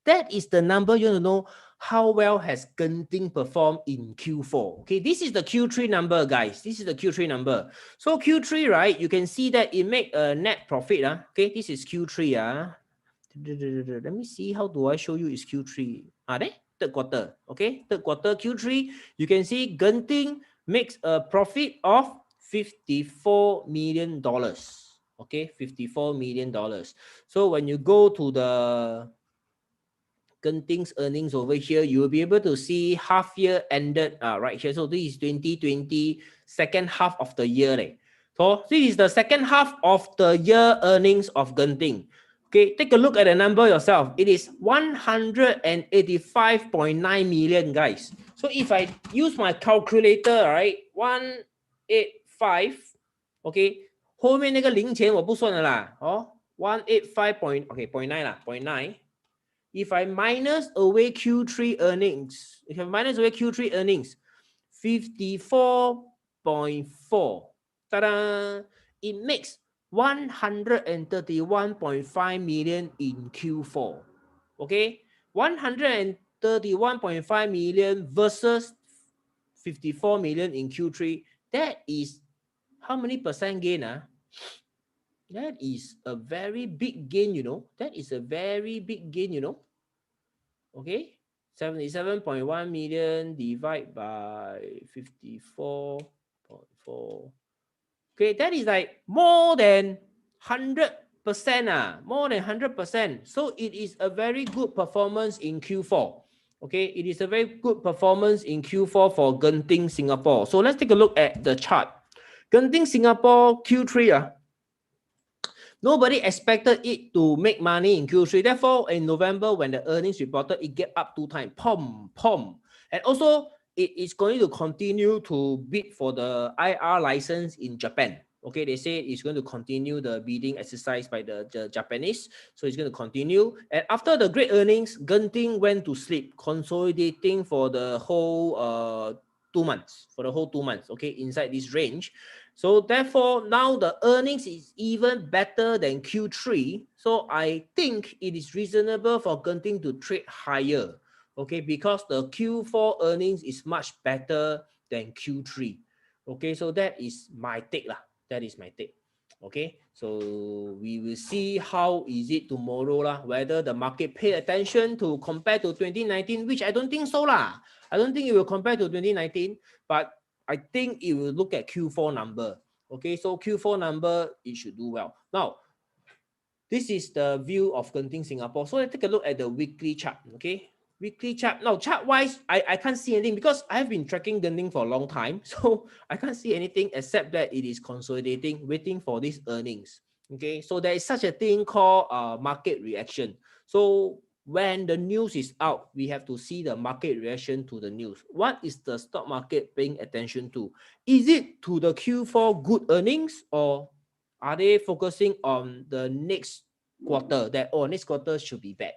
That is the number you want to know how well has Genting performed in Q4. Okay, this is the Q3 number, guys. This is the Q3 number. So Q3, right, you can see that it make a net profit. Okay, this is Q3. Let me see, how do I show you is Q3? There, third quarter. Okay, third quarter Q3, you can see Genting makes a profit of $54 million. Okay, $54 million. So when you go to the Genting's earnings over here, you will be able to see half year ended right here. So this is 2020 second half of the year. So this is the second half of the year earnings of Genting. Okay, take a look at the number yourself. It is 185.9 million, guys. So if I use my calculator, right, 185, okay, 后面那个零钱我不算了啦，185 0.9 啦，0.9. If I minus away Q3 earnings, 54.4, ta-da, it makes 131.5 million in Q4. Okay, 131.5 million versus 54 million in Q3. That is how many percent gain? That is a very big gain, you know. That is a very big gain, you know. Okay, 77.1 million divided by 54.4. Okay, that is like more than 100%, more than 100%. So it is a very good performance in Q4. Okay, it is a very good performance in Q4 for Genting Singapore. So let's take a look at the chart. Genting Singapore Q3. Nobody expected it to make money in Q3. Therefore, in November, when the earnings reported, it get up 2 times. Pom, pom. And also, it is going to continue to bid for the IR license in Japan. Okay, they say it's going to continue the bidding exercise by the Japanese. So it's going to continue. And after the great earnings, Genting went to sleep, consolidating for the whole 2 months. For the whole 2 months, okay, inside this range. So therefore, now the earnings is even better than Q3. So I think it is reasonable for Genting to trade higher. Okay, because the Q4 earnings is much better than Q3. Okay, so that is my take lah. That is my take. Okay, so we will see how is it tomorrow lah. Whether the market pay attention to compare to 2019, which I don't think so lah. I don't think it will compare to 2019, but I think it will look at Q4 number. Okay, so Q4 number, it should do well. Now, this is the view of Genting Singapore. So let's take a look at the weekly chart. Okay, weekly chart. Now, chart-wise, I can't see anything because I've been tracking Genting for a long time. So I can't see anything except that it is consolidating, waiting for these earnings. Okay, so there is such a thing called market reaction. So when the news is out, we have to see the market reaction to the news. What is the stock market paying attention to? Is it to the Q4 good earnings, or are they focusing on the next quarter that, oh, next quarter should be bad?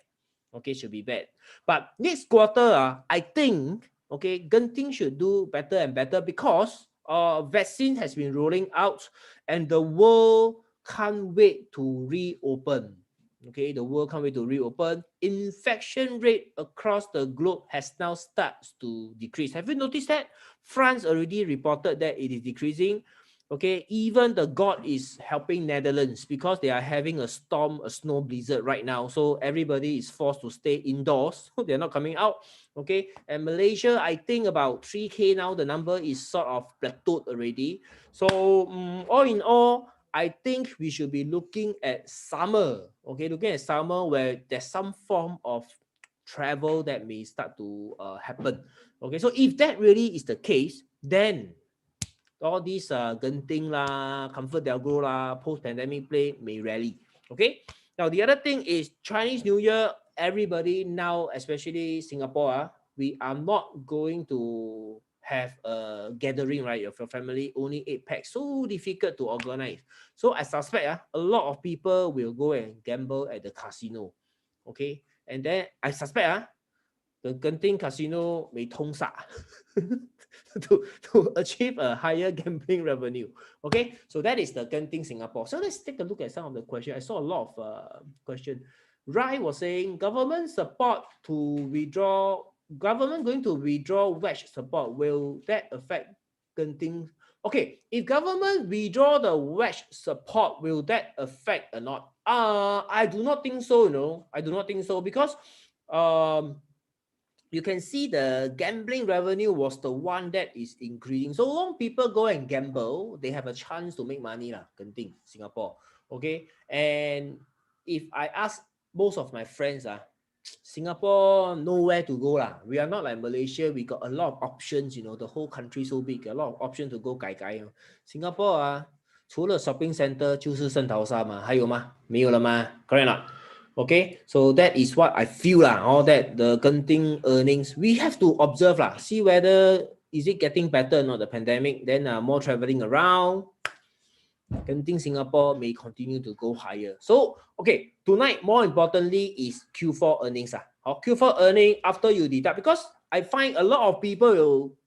Okay, should be bad. But next quarter, I think, okay, Genting should do better and better because vaccine has been rolling out and the world can't wait to reopen. Okay, the world can't wait to reopen. Infection rate across the globe has now started to decrease. Have you noticed that? France already reported that it is decreasing. Okay, even the God is helping Netherlands because they are having a storm, a snow blizzard right now. So everybody is forced to stay indoors. They're not coming out. Okay, and Malaysia, I think about 3K now. The number is sort of plateaued already. So all in all, I think we should be looking at summer. Okay, looking at summer where there's some form of travel that may start to happen. Okay, so if that really is the case, then all these Genting lah, ComfortDelGro lah, post-pandemic play may rally. Okay. Now the other thing is Chinese New Year. Everybody now, especially Singapore, we are not going to have a gathering, right, of your family. Only 8 packs. So difficult to organize. So I suspect a lot of people will go and gamble at the casino. Okay. And then I suspect the Genting casino may 通杀 to achieve a higher gambling revenue. Okay, so that is the Genting Singapore. So let's take a look at some of the questions. I saw a lot of questions. Rai was saying government support to withdraw, government going to withdraw wedge support. Will that affect Genting? Okay, if government withdraw the wedge support, will that affect or not? I do not think so, I do not think so because you can see the gambling revenue was the one that is increasing. So long people go and gamble, they have a chance to make money lah. Genting Singapore, okay. And if I ask most of my friends, Singapore nowhere to go lah. We are not like Malaysia. We got a lot of options. The whole country so big, a lot of options to go 改改. Singapore 除了 shopping center 就是圣淘沙嘛，还有吗？没有了吗？ Correct not? Okay, so that is what I feel lah. All that the Genting earnings, we have to observe lah, see whether is it getting better or not, the pandemic. Then more traveling around. Genting Singapore may continue to go higher. So okay, tonight more importantly is Q4 earnings. Q4 earning after you deduct, because I find a lot of people will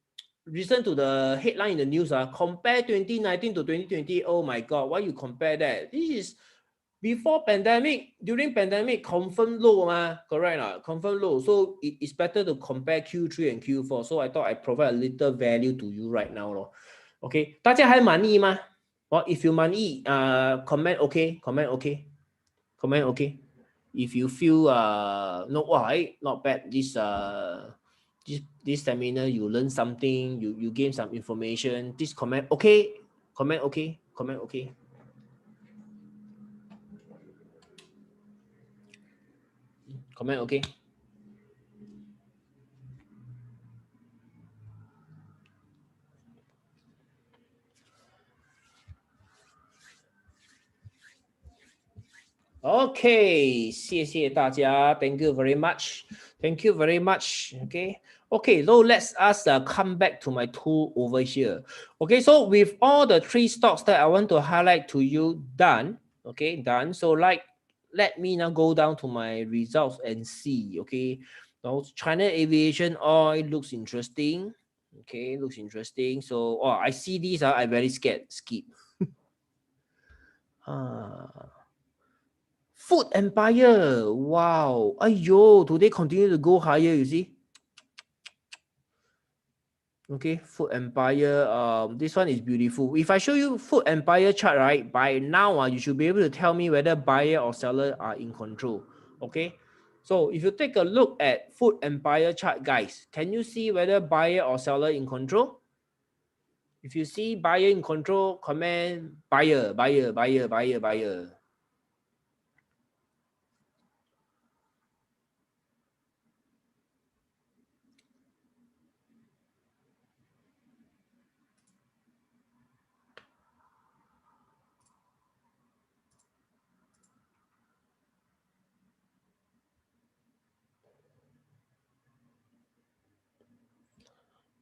listen to the headline in the news. Compare 2019 to 2020. Oh my God, why you compare that? This is before pandemic, during pandemic, confirm low, correct? Confirm low. So it is better to compare Q3 and Q4. So I thought I provide a little value to you right now. Okay, 大家还满意吗? Or if you 满意, comment okay, comment okay, comment okay. If you feel no, not bad. This seminar you learn something, you gain some information. This comment okay, comment okay, Comment okay. Comment okay. Okay, 谢谢大家. Thank you very much. Thank you very much. Okay. Okay, so let's us come back to my tool over here. Okay, so with all the 3 stocks that I want to highlight to you done. Okay, done. So let me now go down to my results and see. Okay, now China Aviation Oil looks interesting. Okay, looks interesting. So I see these are I very scared. Skip. Food Empire. Wow. Ayo, today continue to go higher, you see. Okay, Food Empire. This one is beautiful. If I show you Food Empire chart, right, by now, you should be able to tell me whether buyer or seller are in control. Okay. So if you take a look at Food Empire chart, guys, can you see whether buyer or seller in control? If you see buyer in control, comment buyer, buyer, buyer, buyer, buyer.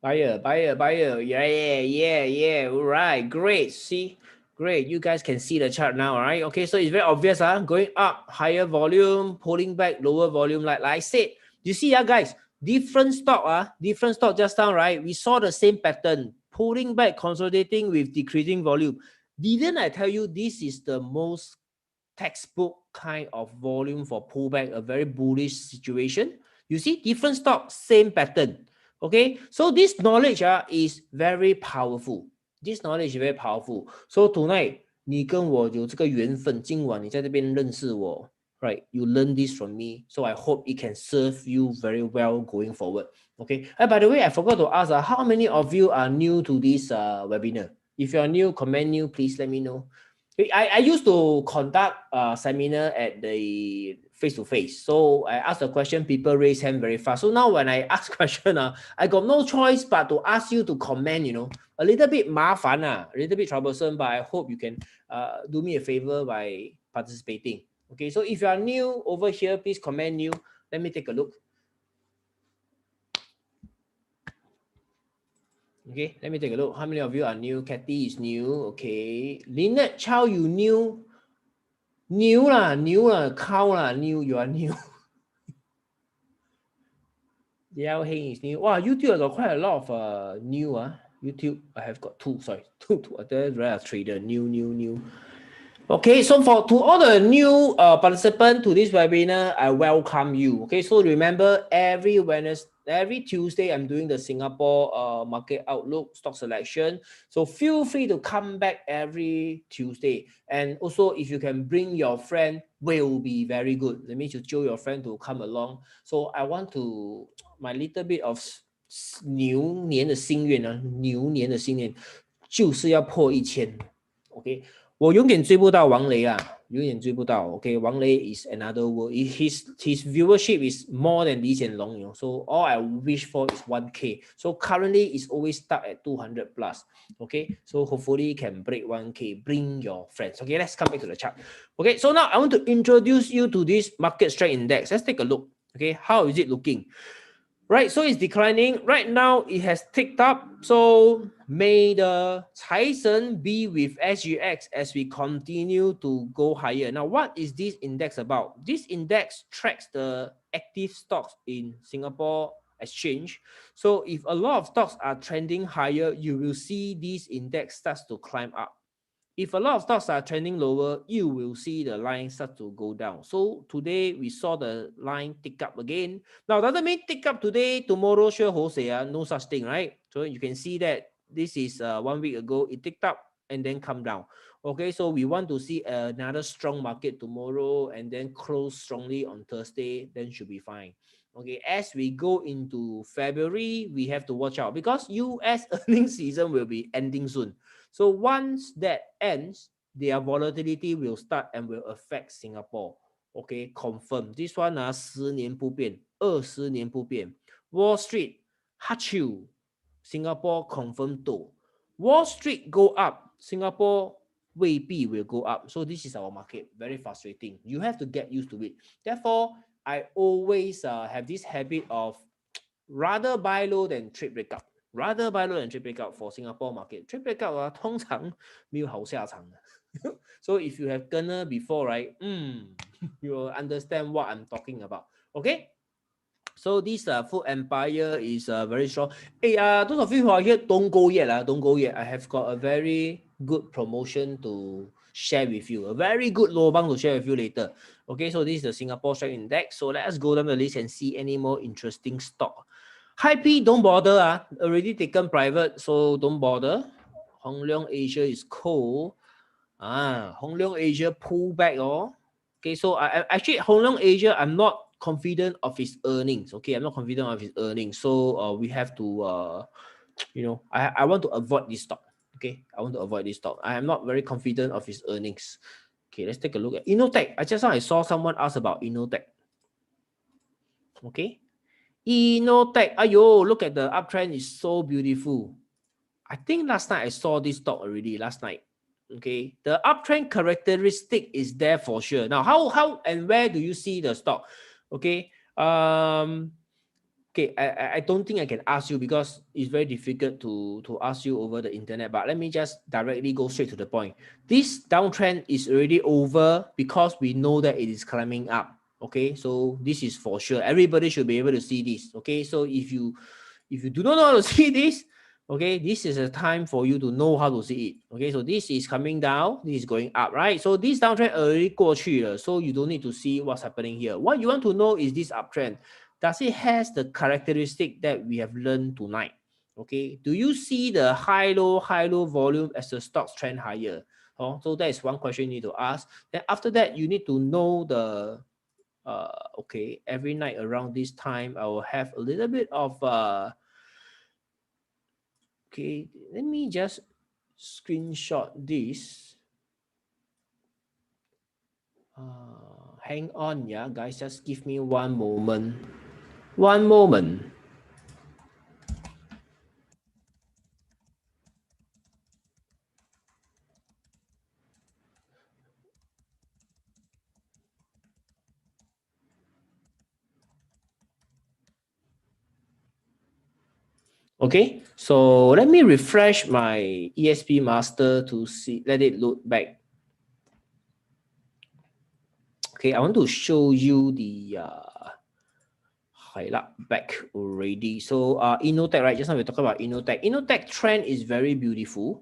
Buyer, buyer, buyer. Yeah. All right, great. See, great. You guys can see the chart now, all right? Okay, so it's very obvious, going up, higher volume, pulling back, lower volume. Like I said, you see, guys, different stock just now, right? We saw the same pattern, pulling back, consolidating with decreasing volume. Didn't I tell you this is the most textbook kind of volume for pullback, a very bullish situation? You see, different stock, same pattern. Okay, so this knowledge is very powerful. This knowledge is very powerful. So tonight, 你跟我有这个缘分，今晚你在这边认识我 right? You learn this from me. So I hope it can serve you very well going forward. Okay. By the way, I forgot to ask, how many of you are new to this webinar? If you're new, comment new, please let me know. I used to conduct a seminar at the face-to-face. So I ask a question, people raise hand very fast. So now when I ask question, I got no choice but to ask you to comment, a little bit 麻烦, a little bit troublesome, but I hope you can do me a favor by participating. Okay, so if you are new over here, please comment new. Let me take a look. Okay, let me take a look. How many of you are new? Kathy is new. Okay. Lynette Chow, you new? New lah, cow lah, new, you are new. Yao Heng is new. Wow, YouTube I got quite a lot of new. YouTube, I have got two. There's a trader, new. Okay, so to all the new participants to this webinar, I welcome you. Okay, so remember every Tuesday, I'm doing the Singapore market outlook stock selection. So feel free to come back every Tuesday. And also, if you can bring your friend, will be very good. That means you show your friend to come along. So I want to, my little bit of 牛年的心愿啊，牛年的心愿就是要破1000。OK。我永远追不到王雷啊，永远追不到。Okay, Wang Lei is another world. His viewership is more than Lee Hsien Loong, So all I wish for is 1K. So currently it's always stuck at 200 plus. Okay, so hopefully can break 1K. Bring your friends. Okay, let's come back to the chart. Okay, so now I want to introduce you to this market strength index. Let's take a look. Okay, how is it looking? Right, so it's declining. Right now, it has ticked up. So may the 财神 be with SGX as we continue to go higher. Now, what is this index about? This index tracks the active stocks in Singapore exchange. So if a lot of stocks are trending higher, you will see this index starts to climb up. If a lot of stocks are trending lower, you will see the line start to go down. So today we saw the line tick up again. Now, doesn't mean tick up today, tomorrow sure wholesale, no such thing, right? So you can see that this is 1 week ago, it ticked up and then come down. Okay, so we want to see another strong market tomorrow and then close strongly on Thursday, then should be fine. Okay, as we go into February, we have to watch out because US earnings season will be ending soon. So once that ends, their volatility will start and will affect Singapore. Okay, confirm. This one 10年不变, 20年不变. Wall Street, Hachu, Singapore confirm to. Wall Street go up, Singapore 未必 will go up. So this is our market. Very frustrating. You have to get used to it. Therefore, I always have this habit of rather buy low than trade breakout. Rather buy low than trade breakout for Singapore market. Trade breakout 通常没有好下场的。So if you have gonna before, right, you will understand what I'm talking about. Okay? So this food empire is very strong. Hey, those of you who are here, don't go yet. Don't go yet. I have got a very good promotion to share with you. A very good lobang to share with you later. Okay, so this is the Singapore Stock Index. So let's go down the list and see any more interesting stock. Hi-P, don't bother. Already taken private, so don't bother. Hong Leong Asia is cold. Hong Leong Asia pull back. Okay, so I actually Hong Leong Asia, I'm not confident of his earnings. Okay, I'm not confident of his earnings. So we have to I want to avoid this stock. Okay, I want to avoid this stock. I am not very confident of his earnings. Okay, let's take a look at Innotech. I saw someone ask about Innotech. Okay, Innotech. Ayo, look at the uptrend, is so beautiful. I think last night I saw this stock already. Last night. Okay, the uptrend characteristic is there for sure. Now, how and where do you see the stock? Okay, okay, I don't think I can ask you because it's very difficult to ask you over the internet. But let me just directly go straight to the point. This downtrend is already over because we know that it is climbing up. Okay, so this is for sure. Everybody should be able to see this. Okay, so if you do not know how to see this, okay, this is a time for you to know how to see it. Okay, so this is coming down, this is going up, right? So this downtrend already 过去了, so you don't need to see what's happening here. What you want to know is this uptrend. Does it has the characteristic that we have learned tonight? Okay, do you see the high-low volume as the stocks trend higher? So that is one question you need to ask. Then after that, you need to know the okay, every night around this time, I will have a little bit of okay, let me just screenshot this. Hang on, yeah, guys, just give me one moment. One moment. Okay, so let me refresh my ESP master to see, let it load back. Okay, I want to show you the highlight back already. So Innotech, right? Just now we're talking about Innotech. Innotech trend is very beautiful.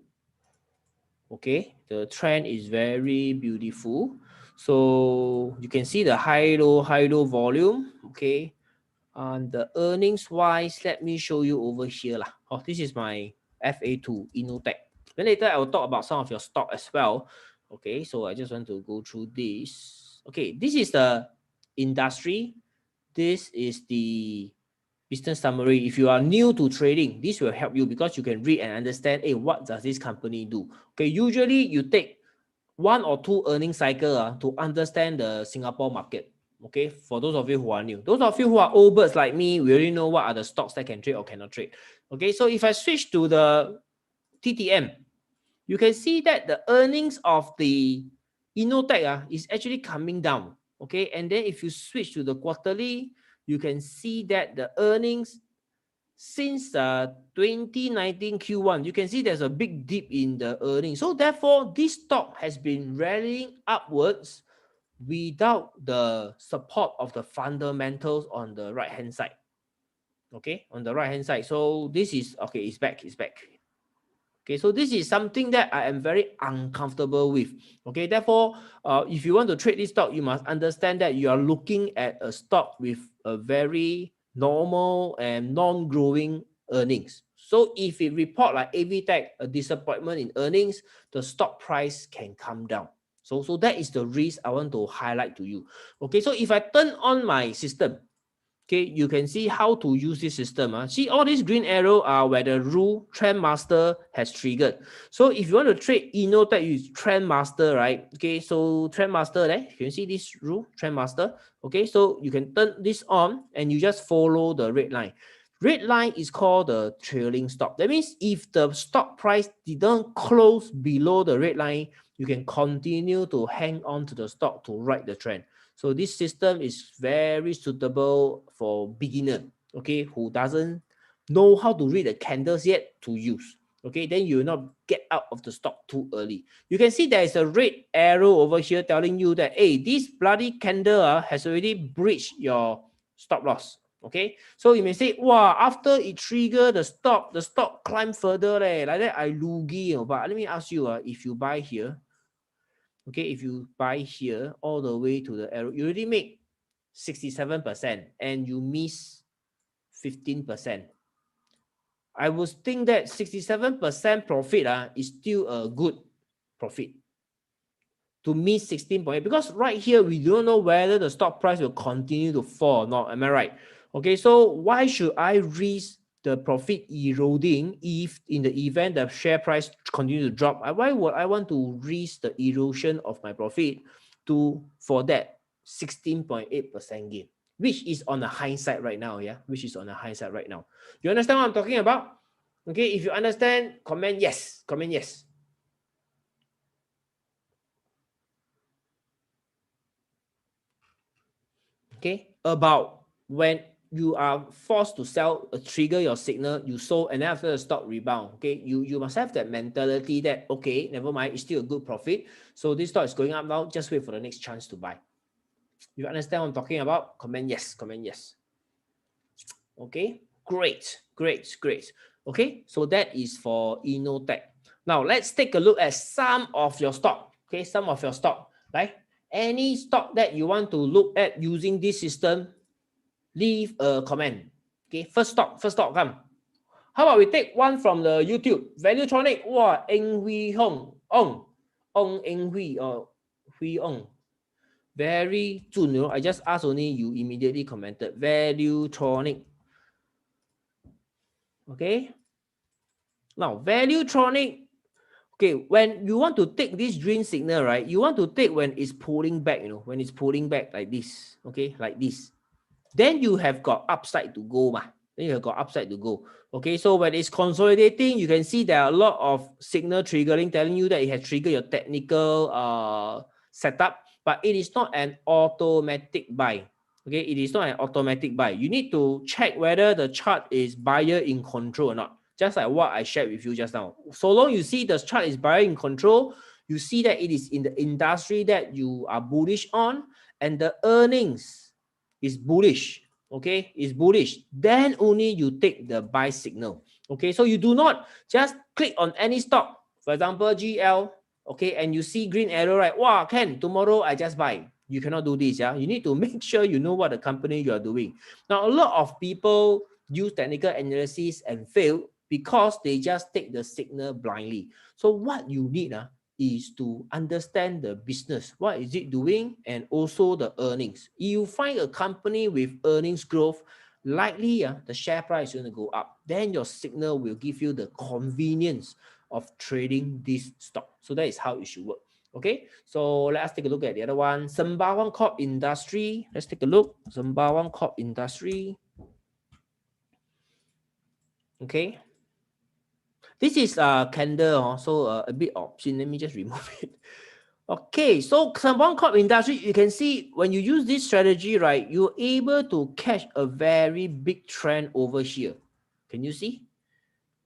Okay, the trend is very beautiful. So you can see the high-low volume. Okay, and the earnings wise, let me show you over here lah. This is my FA2 Innotech. Then later I will talk about some of your stock as well. Okay, so I just want to go through this. Okay, this is the industry. This is the business summary. If you are new to trading, this will help you because you can read and understand, hey, what does this company do? Okay, usually you take 1 or 2 earning cycle to understand the Singapore market. Okay, for those of you who are new. Those of you who are old birds like me, we already know what are the stocks that can trade or cannot trade. Okay, so if I switch to the TTM, you can see that the earnings of the Innotech is actually coming down. Okay, and then if you switch to the quarterly, you can see that the earnings since 2019 Q1, you can see there's a big dip in the earnings. So therefore, this stock has been rallying upwards without the support of the fundamentals on the right-hand side. Okay, on the right-hand side. So this is, okay, it's back. Okay, so this is something that I am very uncomfortable with. Okay, therefore, if you want to trade this stock, you must understand that you are looking at a stock with a very normal and non-growing earnings. So if it report like AVTech, a disappointment in earnings, the stock price can come down. So that is the risk I want to highlight to you. Okay, so if I turn on my system, Okay, you can see how to use this system. See all these green arrow are where the rule trend master has triggered. So if you want to trade Innotech, use trend master, right? Okay, so trend master there, can you see this rule, trend master? Okay, so you can turn this on and you just follow the red line. Red line is called the trailing stop. That means if the stock price didn't close below the red line, you can continue to hang on to the stock to ride the trend. So this system is very suitable for beginner, okay, who doesn't know how to read the candles yet to use. Okay, then you will not get out of the stock too early. You can see there is a red arrow over here telling you that, hey, this bloody candle has already breached your stop loss. Okay, so you may say, wow, after it trigger the stock climb further, like that I loogie. But let me ask you, if you buy here, okay, if you buy here all the way to the arrow, you already make 67% and you miss 15%. I would think that 67% profit is still a good profit. To miss 16.8, because right here we don't know whether the stock price will continue to fall or not. Am I right? Okay, so why should I risk the profit eroding if in the event the share price continue to drop? Why would I want to risk the erosion of my profit for that 16.8% gain, which is on the hindsight right now? Yeah, which is on the hindsight right now. You understand what I'm talking about? Okay, if you understand, comment yes. Comment yes. Okay, about when you are forced to sell, trigger your signal, you sold, and then after the stock rebound, okay, you must have that mentality that, okay, never mind, it's still a good profit. So this stock is going up now, just wait for the next chance to buy. You understand what I'm talking about? Comment yes, comment yes. Okay, great. Okay, so that is for Innotech. Now let's take a look at some of your stock. Okay, some of your stock, right? Any stock that you want to look at using this system, leave a comment. Okay, first stock, come. How about we take one from the YouTube? Valuetronic, wow, Eng Hui Hong, Ong Eng Hui or Hui Ong. Very soon, I just asked only, you immediately commented. Valuetronic. Okay. Now, Valuetronic. Okay, when you want to take this green signal, right? You want to take when it's pulling back, when it's pulling back like this. Okay, like this. Then you have got upside to go. Then you have got upside to go. Okay, so when it's consolidating, you can see there are a lot of signal triggering telling you that it has triggered your technical setup, but it is not an automatic buy. Okay, it is not an automatic buy. You need to check whether the chart is buyer in control or not. Just like what I shared with you just now. So long you see the chart is buyer in control, you see that it is in the industry that you are bullish on, and the earnings is bullish, okay, is bullish, then only you take the buy signal. Okay, so you do not just click on any stock, for example GL, okay, and you see green arrow, right? Wow, Ken, tomorrow I just buy. You cannot do this. You need to make sure you know what the company you are doing. Now, a lot of people use technical analysis and fail because they just take the signal blindly. So what you need is to understand the business, what is it doing, and also the earnings. You find a company with earnings growth, likely the share price is going to go up. Then your signal will give you the convenience of trading this stock. So that is how it should work. Okay, so let us take a look at the other one. Sembawang Corp Industry. Let's take a look. Sembawang Corp Industry. Okay. This is a candle, so a bit obscene. Let me just remove it. Okay, so Sembawang Corp Industry, you can see when you use this strategy, right, you're able to catch a very big trend over here. Can you see?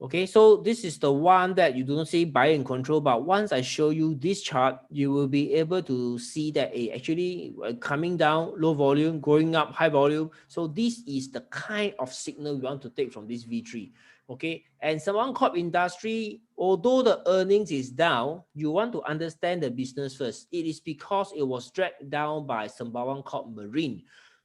Okay, so this is the one that you don't see buy and control, but once I show you this chart, you will be able to see that actually coming down, low volume, going up, high volume. So this is the kind of signal we want to take from this V3. Okay, and Sembawang Corp Industry, although the earnings is down, you want to understand the business first. It is because it was dragged down by Sembawang Corp Marine.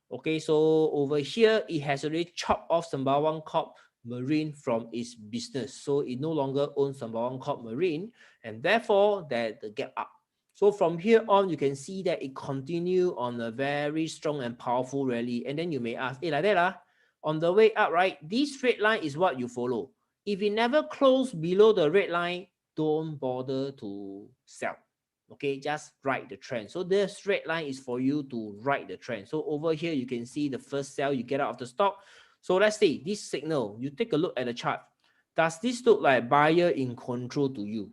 Okay, so over here, it has already chopped off Sembawang Corp Marine from its business. So it no longer owns Sembawang Corp Marine, and therefore that the gap up. So from here on, you can see that it continue on a very strong and powerful rally. And then you may ask, hey, like that, on the way up, right? This red line is what you follow. If it never close below the red line, don't bother to sell. Okay, just ride the trend. So this red line is for you to ride the trend. So over here, you can see the first sell, you get out of the stock. So let's say this signal, you take a look at the chart. Does this look like buyer in control to you?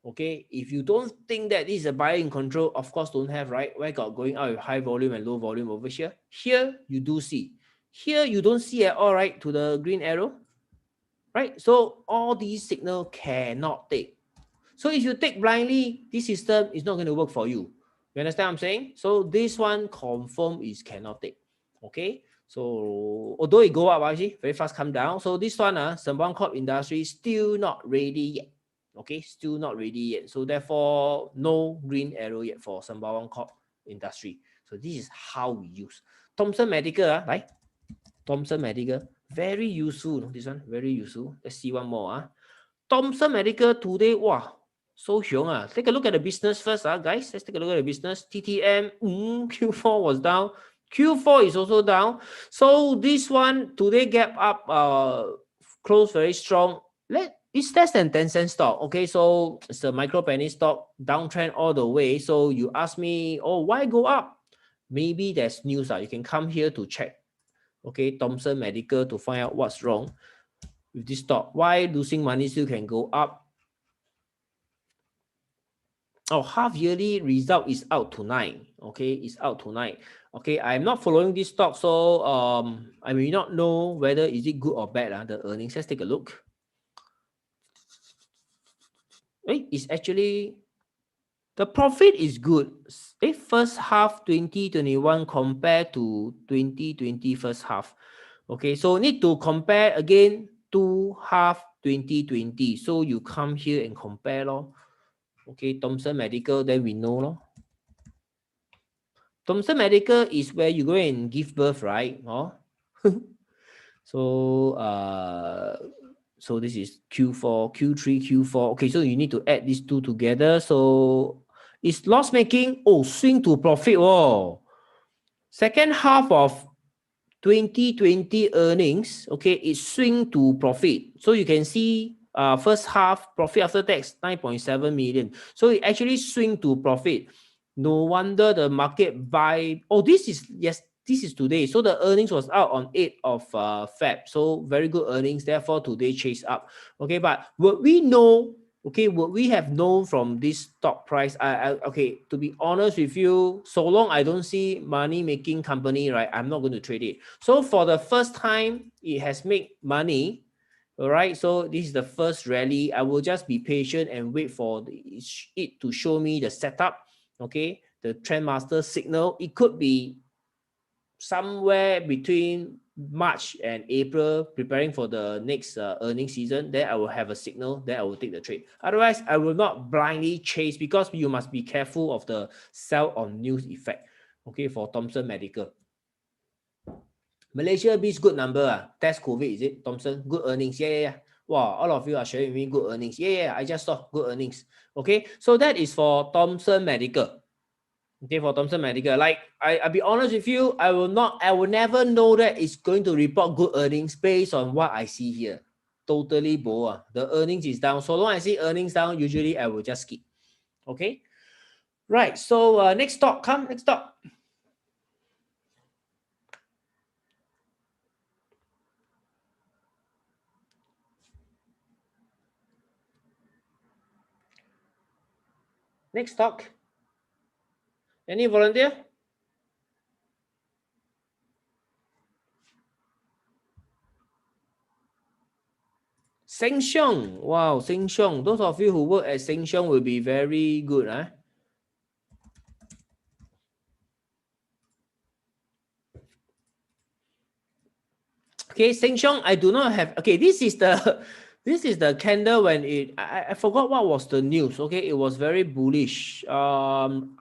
Okay, if you don't think that this is a buyer in control, of course don't have, right? Where got going out with high volume and low volume over here? Here you do see. Here you don't see at all, right? To the green arrow, right? So all these signal cannot take. So if you take blindly, this system is not going to work for you. You understand what I'm saying? So this one confirm is cannot take. Okay. So although it go up, actually very fast come down. So this one, Sembawang Corp industry still not ready yet. Okay, still not ready yet. So therefore, no green arrow yet for Sembawang Corp industry. So this is how we use Thomson Medical. Right? Thomson Medical, very useful. This one very useful. Let's see one more. Thomson Medical today, wow, so strong. Take a look at the business first, guys. Let's take a look at the business. TTM, Q4 was down. Q4 is also down. So this one today gap up, close very strong. It's less than 10 cent stock. Okay, so it's a micro penny stock, downtrend all the way. So you ask me, oh, why go up? Maybe there's news. You can come here to check. Okay, Thomson Medical to find out what's wrong with this stock. Why losing money still can go up? Oh, half yearly result is out tonight. Okay, it's out tonight. Okay, I'm not following this stock, so I may not know whether is it good or bad. The earnings. Let's take a look. It's actually the profit is good. First half 2021 compared to 2020 first half. Okay, so need to compare again to half 2020. So you come here and compare lor. Okay, Thomson Medical, then we know lor. Thomson Medical is where you go and give birth, right? So so this is Q4, Q3, Q4. Okay, so you need to add these two together. So it's loss making. Oh, swing to profit. Oh, second half of 2020 earnings. Okay, it swing to profit. So you can see first half profit after tax 9.7 million. So it actually swing to profit. No wonder the market buy. Oh, this is today. So the earnings was out on 8th of Feb. So very good earnings. Therefore, today chase up. Okay, but what we know, okay, what we have known from this stock price, okay, to be honest with you, so long I don't see money making company, right, I'm not going to trade it. So for the first time, it has made money. All right, so this is the first rally. I will just be patient and wait for it to show me the setup. Okay, the Trendmaster signal, it could be somewhere between March and April, preparing for the next earnings season. Then I will have a signal, then I will take the trade. Otherwise, I will not blindly chase, because you must be careful of the sell on news effect. Okay, for Thomson Medical. Malaysia beats good number. Test COVID, is it? Thomson, good earnings. Yeah. Wow, all of you are sharing with me good earnings. Yeah, I just saw good earnings. Okay, so that is for Thomson Medical. Okay, for Thomson Medical, like I'll be honest with you, I will never know that it's going to report good earnings based on what I see here. Totally boa. The earnings is down. So long I see earnings down, usually I will just skip. Okay, right. So next stock, next stock. Next stock. Any volunteer? Sheng Siong. Wow, Sheng Siong. Those of you who work at Sheng Siong will be very good. Okay, Sheng Siong, I do not have. Okay, this is the candle when I forgot what was the news. Okay, it was very bullish.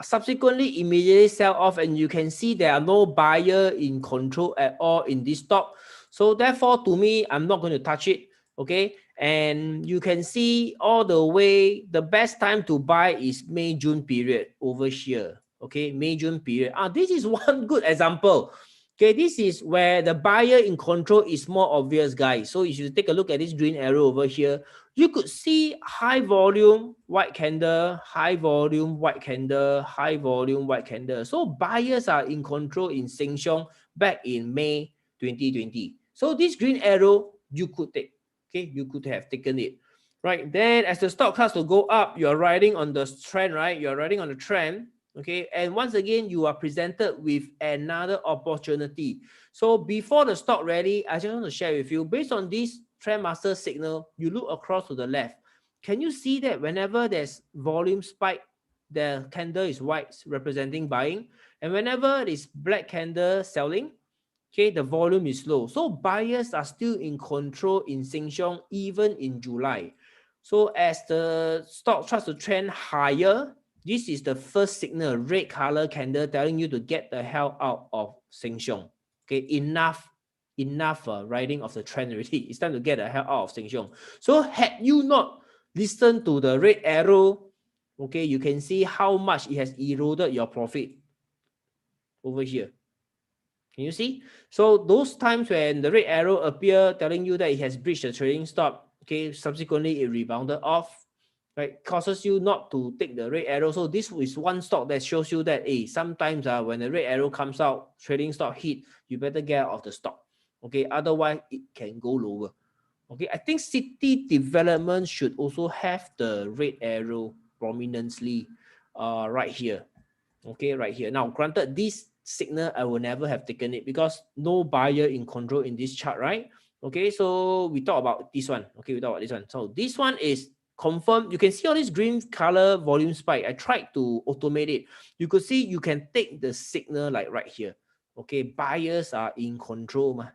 Subsequently immediately sell off, and you can see there are no buyer in control at all in this stock. So therefore, to me, I'm not going to touch it. Okay, And you can see all the way, the best time to buy is May-June period over here. Okay, May-June period. This is one good example. Okay, this is where the buyer in control is more obvious, guys. So if you take a look at this green arrow over here, you could see high volume, white candle, high volume, white candle, high volume, white candle. So buyers are in control in Sheng Siong back in May 2020. So this green arrow, you could take. Okay, you could have taken it. Right, then as the stock starts to go up, you're riding on the trend, right? You're riding on the trend. Okay, and once again, you are presented with another opportunity. So before the stock rally, I just want to share with you, based on this trend master signal, you look across to the left. Can you see that whenever there's volume spike, the candle is white, representing buying, and whenever it's black candle selling, okay, the volume is low. So buyers are still in control in Sheng Siong even in July. So as the stock starts to trend higher, this is the first signal, red color candle, telling you to get the hell out of Sheng Siong. Okay, enough riding of the trend already. It's time to get the hell out of Sheng Siong. So had you not listened to the red arrow, okay, you can see how much it has eroded your profit over here. Can you see? So those times when the red arrow appear telling you that it has breached the trading stop, okay, subsequently it rebounded off, right, causes you not to take the red arrow. So this is one stock that shows you that, hey, sometimes when the red arrow comes out, trading stop hit, you better get out of the stock. Okay, otherwise it can go lower. Okay, I think city development should also have the red arrow prominently right here. Okay, right here. Now, granted, this signal, I will never have taken it because no buyer in control in this chart, right? Okay, so we talk about this one. Okay, we talk about this one. So this one is confirmed. You can see all this green color volume spike. I tried to automate it. You could see you can take the signal like right here. Okay, buyers are in control.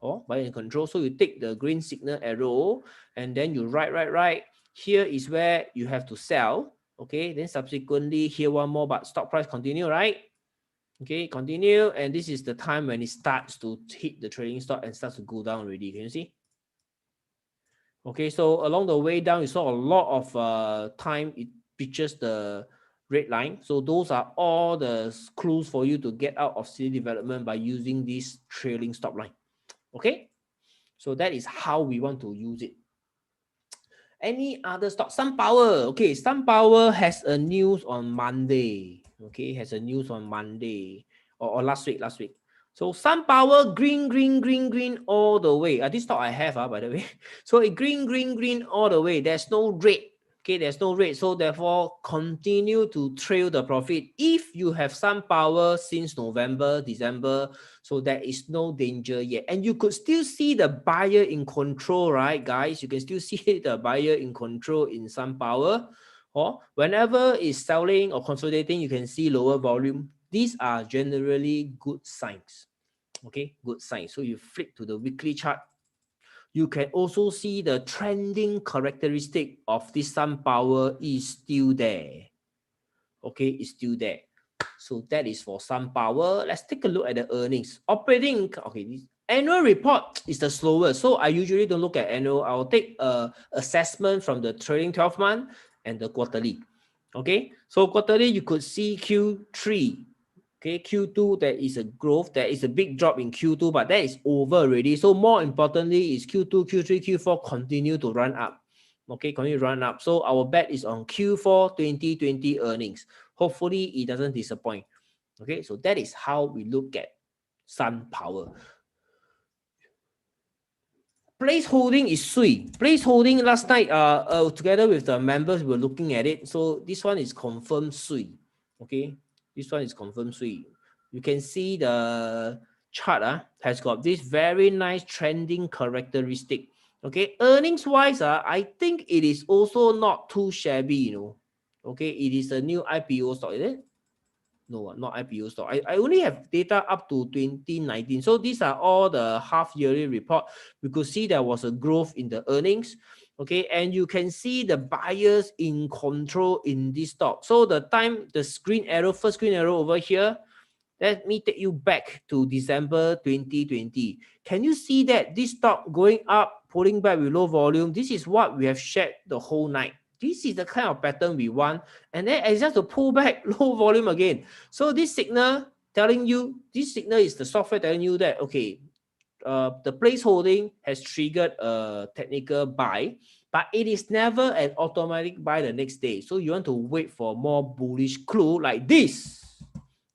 Buyer in control. So you take the green signal arrow and then you right. Here is where you have to sell. Okay, then subsequently here one more, but stock price continue, right? Okay, continue, and this is the time when it starts to hit the trading stop and starts to go down already. Can you see? Okay, so along the way down, you saw a lot of time it reaches the red line. So those are all the clues for you to get out of city development by using this trailing stop line. Okay, so that is how we want to use it. Any other stock? SunPower. Okay, SunPower has a news on Monday. Okay, has a news on Monday or last week. So SunPower green all the way. This stock I have, by the way. So it green all the way. There's no red. Okay, there's no red. So therefore, continue to trail the profit. If you have SunPower since November, December, so there is no danger yet. And you could still see the buyer in control, right, guys? You can still see the buyer in control in SunPower. Or whenever it's selling or consolidating, you can see lower volume. These are generally good signs. Okay, good signs. So you flip to the weekly chart. You can also see the trending characteristic of this SunPower is still there. Okay, it's still there. So that is for SunPower. Let's take a look at the earnings. Operating, okay, this annual report is the slowest. So I usually don't look at annual. I'll take assessment from the trailing 12 month and the quarterly. Okay, so quarterly you could see Q3. Okay, Q2 there is a growth. There is a big drop in Q2, but that is over already. So more importantly is Q2, Q3, Q4 continue to run up. Okay, continue to run up. So our bet is on Q4 2020 earnings. Hopefully it doesn't disappoint. Okay, so that is how we look at SunPower. Place holding is Sui. Place holding last night, together with the members, we were looking at it. So this one is confirmed Sui. Okay, this one is confirmed Sui. You can see the chart has got this very nice trending characteristic. Okay, earnings wise, I think it is also not too shabby, you know. Okay, it is a new IPO stock, is it? No, not IPO stock. I only have data up to 2019. So these are all the half yearly report. We could see there was a growth in the earnings. Okay, and you can see the buyers in control in this stock. So the time, the screen arrow, first screen arrow over here, let me take you back to December 2020. Can you see that this stock going up pulling back with low volume. This is what we have shared the whole night. This is the kind of pattern we want. And then it's just to pull back low volume again. So this signal telling you, this signal is the software telling you that, okay, the place holding has triggered a technical buy, but it is never an automatic buy the next day. So you want to wait for more bullish clue like this.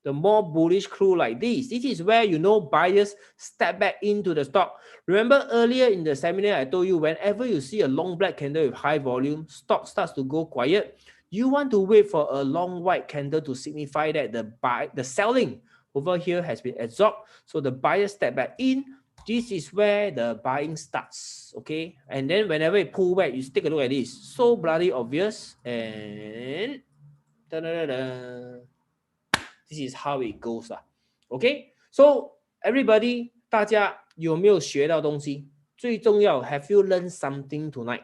The more bullish clue like this. This is where you know buyers step back into the stock. Remember earlier in the seminar, I told you whenever you see a long black candle with high volume, stock starts to go quiet. You want to wait for a long white candle to signify that the selling over here has been absorbed. So the buyers step back in. This is where the buying starts, okay? And then whenever it pull back, you take a look at this. So bloody obvious. And this is how it goes, okay? So everybody, 大家有没有学到东西？最重要 have you learned something tonight?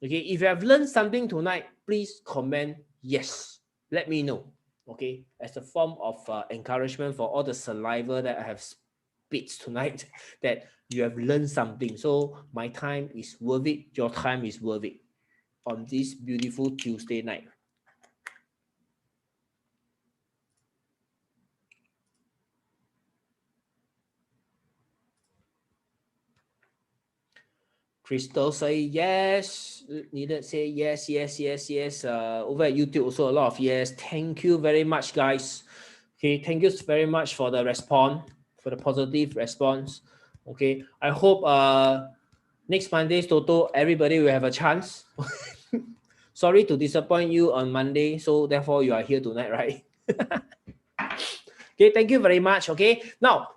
Okay, if you have learned something tonight, please comment yes. Let me know, okay? As a form of encouragement for all the saliva that I have spit tonight, that you have learned something. So my time is worth it. Your time is worth it on this beautiful Tuesday night. Crystal say yes. Needed say yes, yes, yes, yes. Over at YouTube also a lot of yes. Thank you very much, guys. Okay, thank you very much for the response, for the positive response. Okay, I hope next Monday's Toto everybody will have a chance. Sorry to disappoint you on Monday, so therefore you are here tonight, right? Okay, thank you very much. Okay, now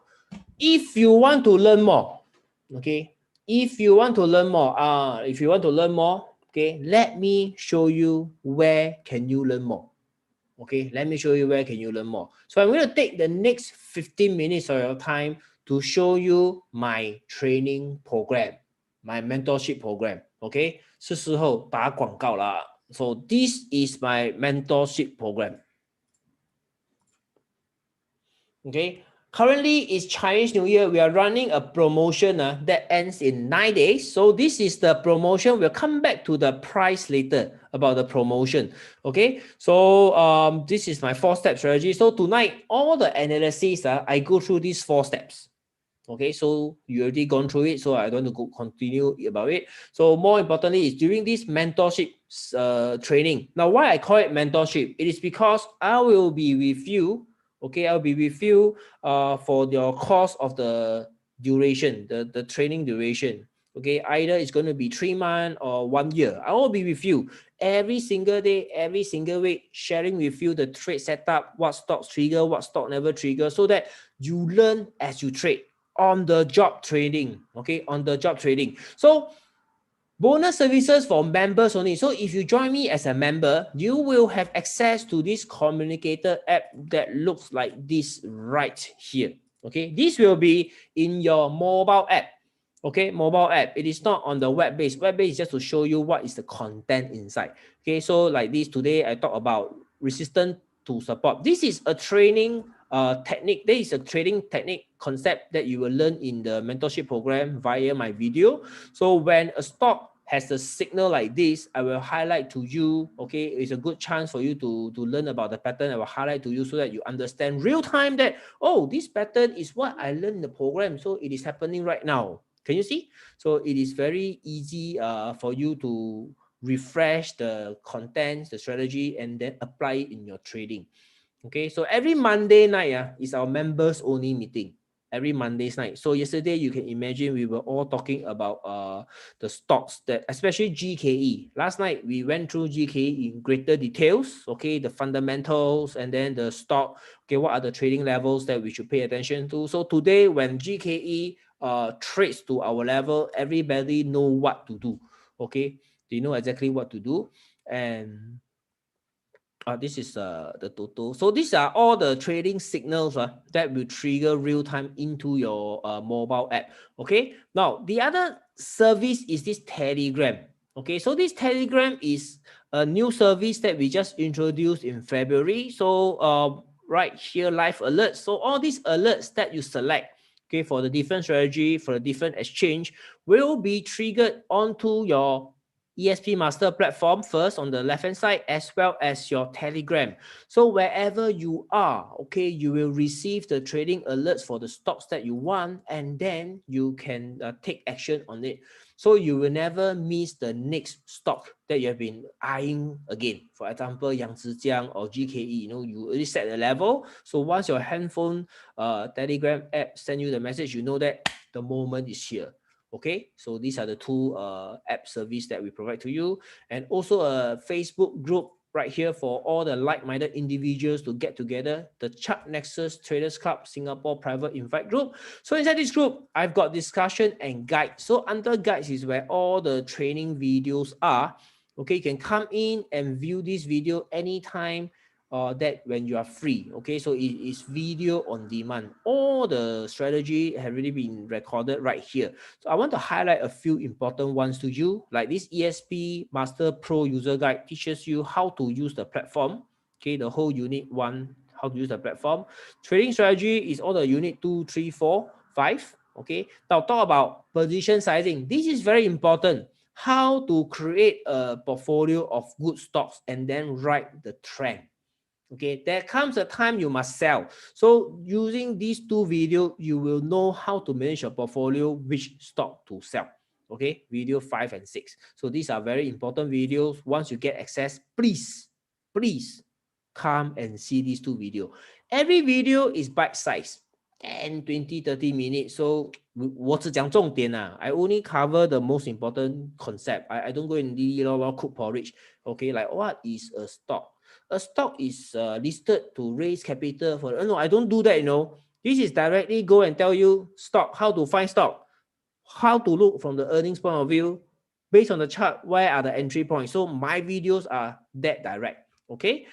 if you want to learn more, okay. If you want to learn more, okay, let me show you where can you learn more. Okay, let me show you where can you learn more. So I'm going to take the next 15 minutes of your time to show you my training program, my mentorship program. Okay, 是时候打广告了。So this is my mentorship program. Okay. Currently, it's Chinese New Year. We are running a promotion that ends in 9 days. So this is the promotion. We'll come back to the price later about the promotion. Okay. So this is my 4-step strategy. So tonight, all the analysis, I go through these 4 steps. Okay. So you already gone through it. So I don't want to continue about it. So more importantly is during this mentorship training. Now, why I call it mentorship? It is because I will be with you. Okay, I'll be with you for your course of the duration, the training duration. Okay, either it's going to be 3 months or 1 year. I will be with you every single day, every single week, sharing with you the trade setup, what stocks trigger, what stock never trigger, so that you learn as you trade on the job trading. Okay, on the job trading. So bonus services for members only. So if you join me as a member, you will have access to this communicator app that looks like this right here. Okay, this will be in your mobile app. Okay, mobile app. It is not on the web-based. Web-based is just to show you what is the content inside. Okay, so like this today, I talk about resistance to support. This is a training technique. There is a trading technique concept that you will learn in the mentorship program via my video. So when a stock has a signal like this, I will highlight to you. Okay, it's a good chance for you to learn about the pattern. I will highlight to you so that you understand real time that, oh, this pattern is what I learned in the program. So it is happening right now. Can you see? So it is very easy for you to refresh the contents, the strategy, and then apply it in your trading. Okay, so every Monday night is our members only meeting. Every Monday's night. So yesterday, you can imagine we were all talking about the stocks, that especially GKE. Last night, we went through GKE in greater details. Okay, the fundamentals and then the stock. Okay, what are the trading levels that we should pay attention to? So today, when GKE trades to our level, everybody know what to do. Okay, they know exactly what to do. And this is the total. So these are all the trading signals that will trigger real time into your mobile app. Okay. Now the other service is this Telegram. Okay. So this Telegram is a new service that we just introduced in February. So right here, live alerts. So all these alerts that you select, okay, for the different strategy, for the different exchange, will be triggered onto your ESP Master platform first on the left-hand side, as well as your Telegram. So wherever you are, okay, you will receive the trading alerts for the stocks that you want, and then you can take action on it. So you will never miss the next stock that you have been eyeing again. For example, Yangzijiang or GKE, you already set the level. So once your handphone Telegram app send you the message, you know that the moment is here. Okay, so these are the two app service that we provide to you, and also a Facebook group right here for all the like-minded individuals to get together, the Chart Nexus Traders Club Singapore Private Invite Group. So inside this group, I've got discussion and guide. So under guides is where all the training videos are. Okay, you can come in and view this video anytime that when you are free. Okay, so it is video on demand. All the strategy have really been recorded right here. So I want to highlight a few important ones to you, like this ESP Master Pro User Guide teaches you how to use the platform. Okay, the whole unit 1, how to use the platform. Trading strategy is all the unit 2, 3, 4, 5. Okay, now talk about position sizing. This is very important. How to create a portfolio of good stocks and then ride the trend. Okay, there comes a time you must sell. So using these two videos, you will know how to manage your portfolio, which stock to sell. Okay, video 5 and 6. So these are very important videos. Once you get access, please come and see these two videos. Every video is bite-sized, 10, 20, 30 minutes. So I only cover the most important concept. I don't go in the cook porridge. Okay, like what is a stock? A stock is listed to raise capital for. No, I don't do that. This is directly go and tell you stock, how to find stock, how to look from the earnings point of view, based on the chart, where are the entry points. So my videos are that direct. Okay.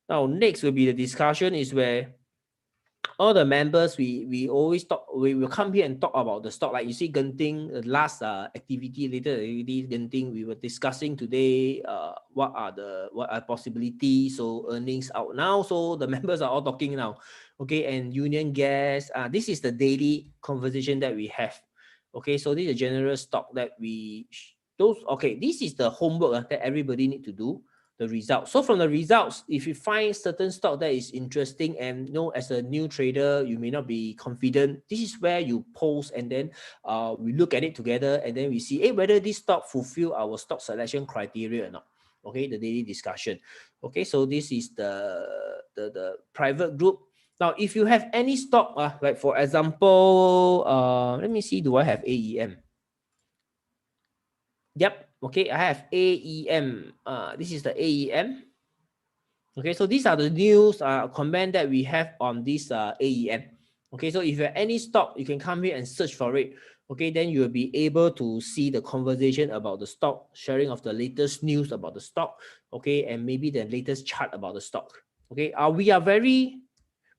Now next will be the discussion is where all the members, we always talk, we will come here and talk about the stock. Like you see Genting, last activity, later activity, Genting, we were discussing today what are possibilities, so earnings out now, so the members are all talking now. Okay, and Union Gas, this is the daily conversation that we have. Okay, so this is a general stock that this is the homework that everybody need to do, the results. So from the results, if you find certain stock that is interesting, and as a new trader, you may not be confident, this is where you post, and then we look at it together, and then we see whether this stock fulfill our stock selection criteria or not. Okay, the daily discussion. Okay, so this is the private group. Now, if you have any stock, like for example, let me see, do I have AEM? Yep. Okay, I have AEM. This is the AEM. Okay, so these are the news comment that we have on this AEM. Okay, so if you have any stock, you can come here and search for it. Okay, then you will be able to see the conversation about the stock, sharing of the latest news about the stock. Okay, and maybe the latest chart about the stock. Okay,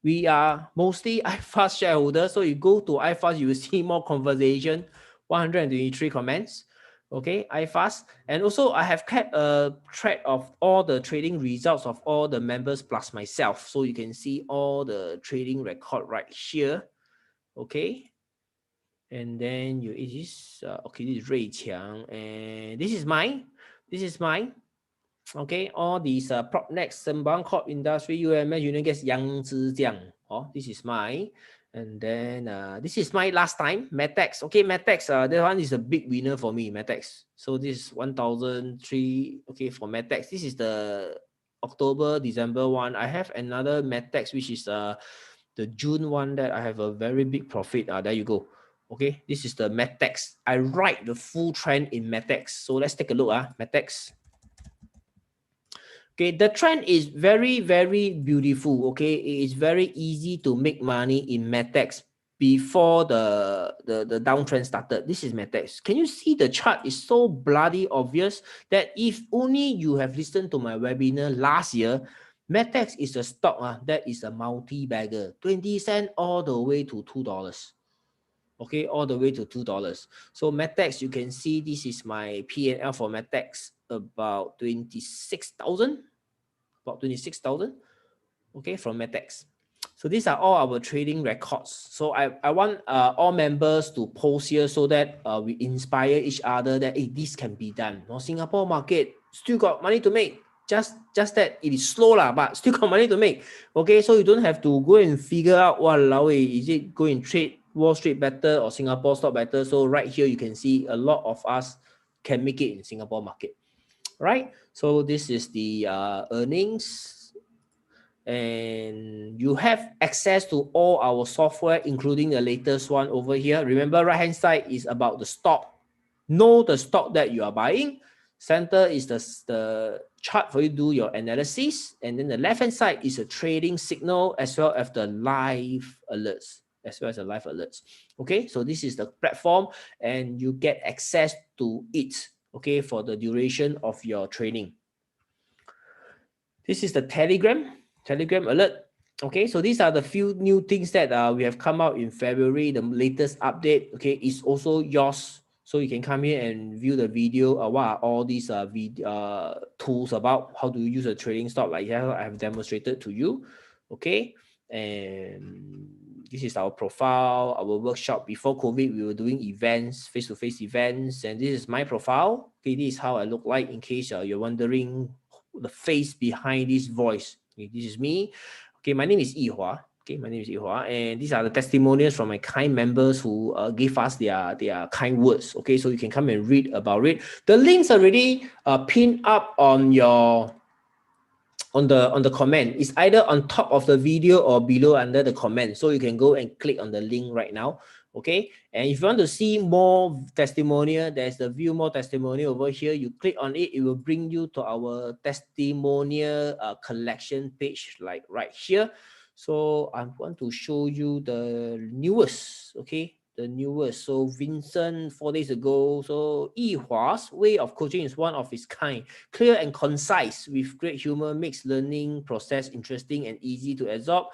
we are mostly iFast shareholders. So you go to iFast, you will see more conversation, 123 comments. Okay, iFast. And also I have kept a track of all the trading results of all the members plus myself. So you can see all the trading record right here. Okay. And then this is Ray Qiang, and this is mine. Okay, all these Propnex, Sembang Corp Industry, UMS, Union Gas, Yangzijiang. This is mine. And then this is my last time, Mattex. Okay, Mattex, that one is a big winner for me, Mattex. So this is 1,003, okay, for Mattex. This is the October, December one. I have another Mattex, which is the June one that I have a very big profit. There you go. Okay, this is the Mattex. I write the full trend in Mattex. So let's take a look, Mattex. Okay, the trend is very, very beautiful. Okay, it is very easy to make money in Mattex before the downtrend started. This is Mattex. Can you see the chart is so bloody obvious that if only you have listened to my webinar last year, Mattex is a stock that is a multi-bagger, 20 cents all the way to $2. Okay, all the way to $2. So Mattex, you can see this is my P&L for Mattex, about 26,000. About 26,000. Okay, from Mattex. So these are all our trading records. So I want all members to post here so that we inspire each other that hey, this can be done. No, Singapore market still got money to make. Just that it is slow lah, but still got money to make. Okay, so you don't have to go and figure out walao, is it go and trade Wall Street better or Singapore stock better? So right here you can see a lot of us can make it in Singapore market. Right? So this is the earnings. And you have access to all our software, including the latest one over here. Remember, right hand side is about the stock. Know the stock that you are buying. Center is the chart for you to do your analysis. And then the left hand side is a trading signal as well as the live alerts. Okay, so this is the platform and you get access to it, okay, for the duration of your training. This is the Telegram alert. Okay, so these are the few new things that we have come out in February. The latest update, okay, is also yours. So you can come here and view the video. What are all these tools about? How do you use a trading stock? Like I have demonstrated to you. Okay, and this is our profile, our workshop. Before COVID, we were doing events, face-to-face events, and this is my profile. Okay, this is how I look like in case you're wondering the face behind this voice. Okay, this is me. Okay, my name is Yihua. Okay, my name is Yihua, and these are the testimonials from my kind members who gave us their kind words. Okay, so you can come and read about it. The links already pinned up on your on the comment. It's either on top of the video or below under the comment. So you can go and click on the link right now. Okay, and if you want to see more testimonial, there's the view more testimonial over here. You click on it, it will bring you to our testimonial collection page, like right here. So I want to show you the newest, okay, the newest. So Vincent 4 days ago. So Yihua's way of coaching is one of its kind, clear and concise with great humor, makes learning process interesting and easy to absorb.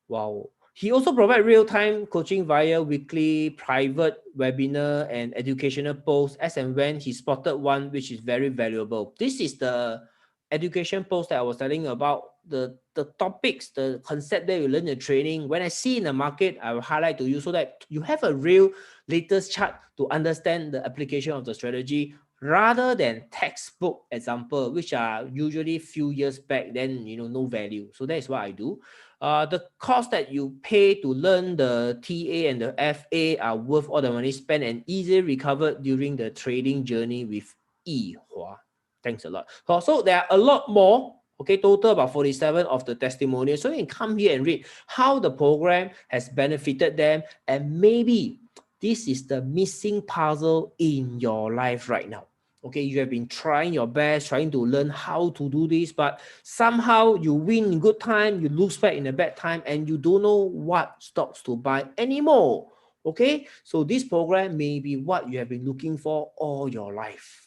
Wow. He also provides real-time coaching via weekly private webinar and educational posts as and when he spotted one which is very valuable. This is the education post that I was telling you about, the topics, the concept that you learn in training. When I see in the market, I will highlight to you so that you have a real latest chart to understand the application of the strategy rather than textbook example, which are usually few years back, then no value. So that is what I do. The cost that you pay to learn the TA and the FA are worth all the money spent and easily recovered during the trading journey with Yihua. Thanks a lot. So there are a lot more. Okay, total about 47 of the testimonials. So you can come here and read how the program has benefited them, and maybe this is the missing puzzle in your life right now. Okay, you have been trying your best, trying to learn how to do this, but somehow you win in good time, you lose back in a bad time, and you don't know what stocks to buy anymore. Okay, so this program may be what you have been looking for all your life.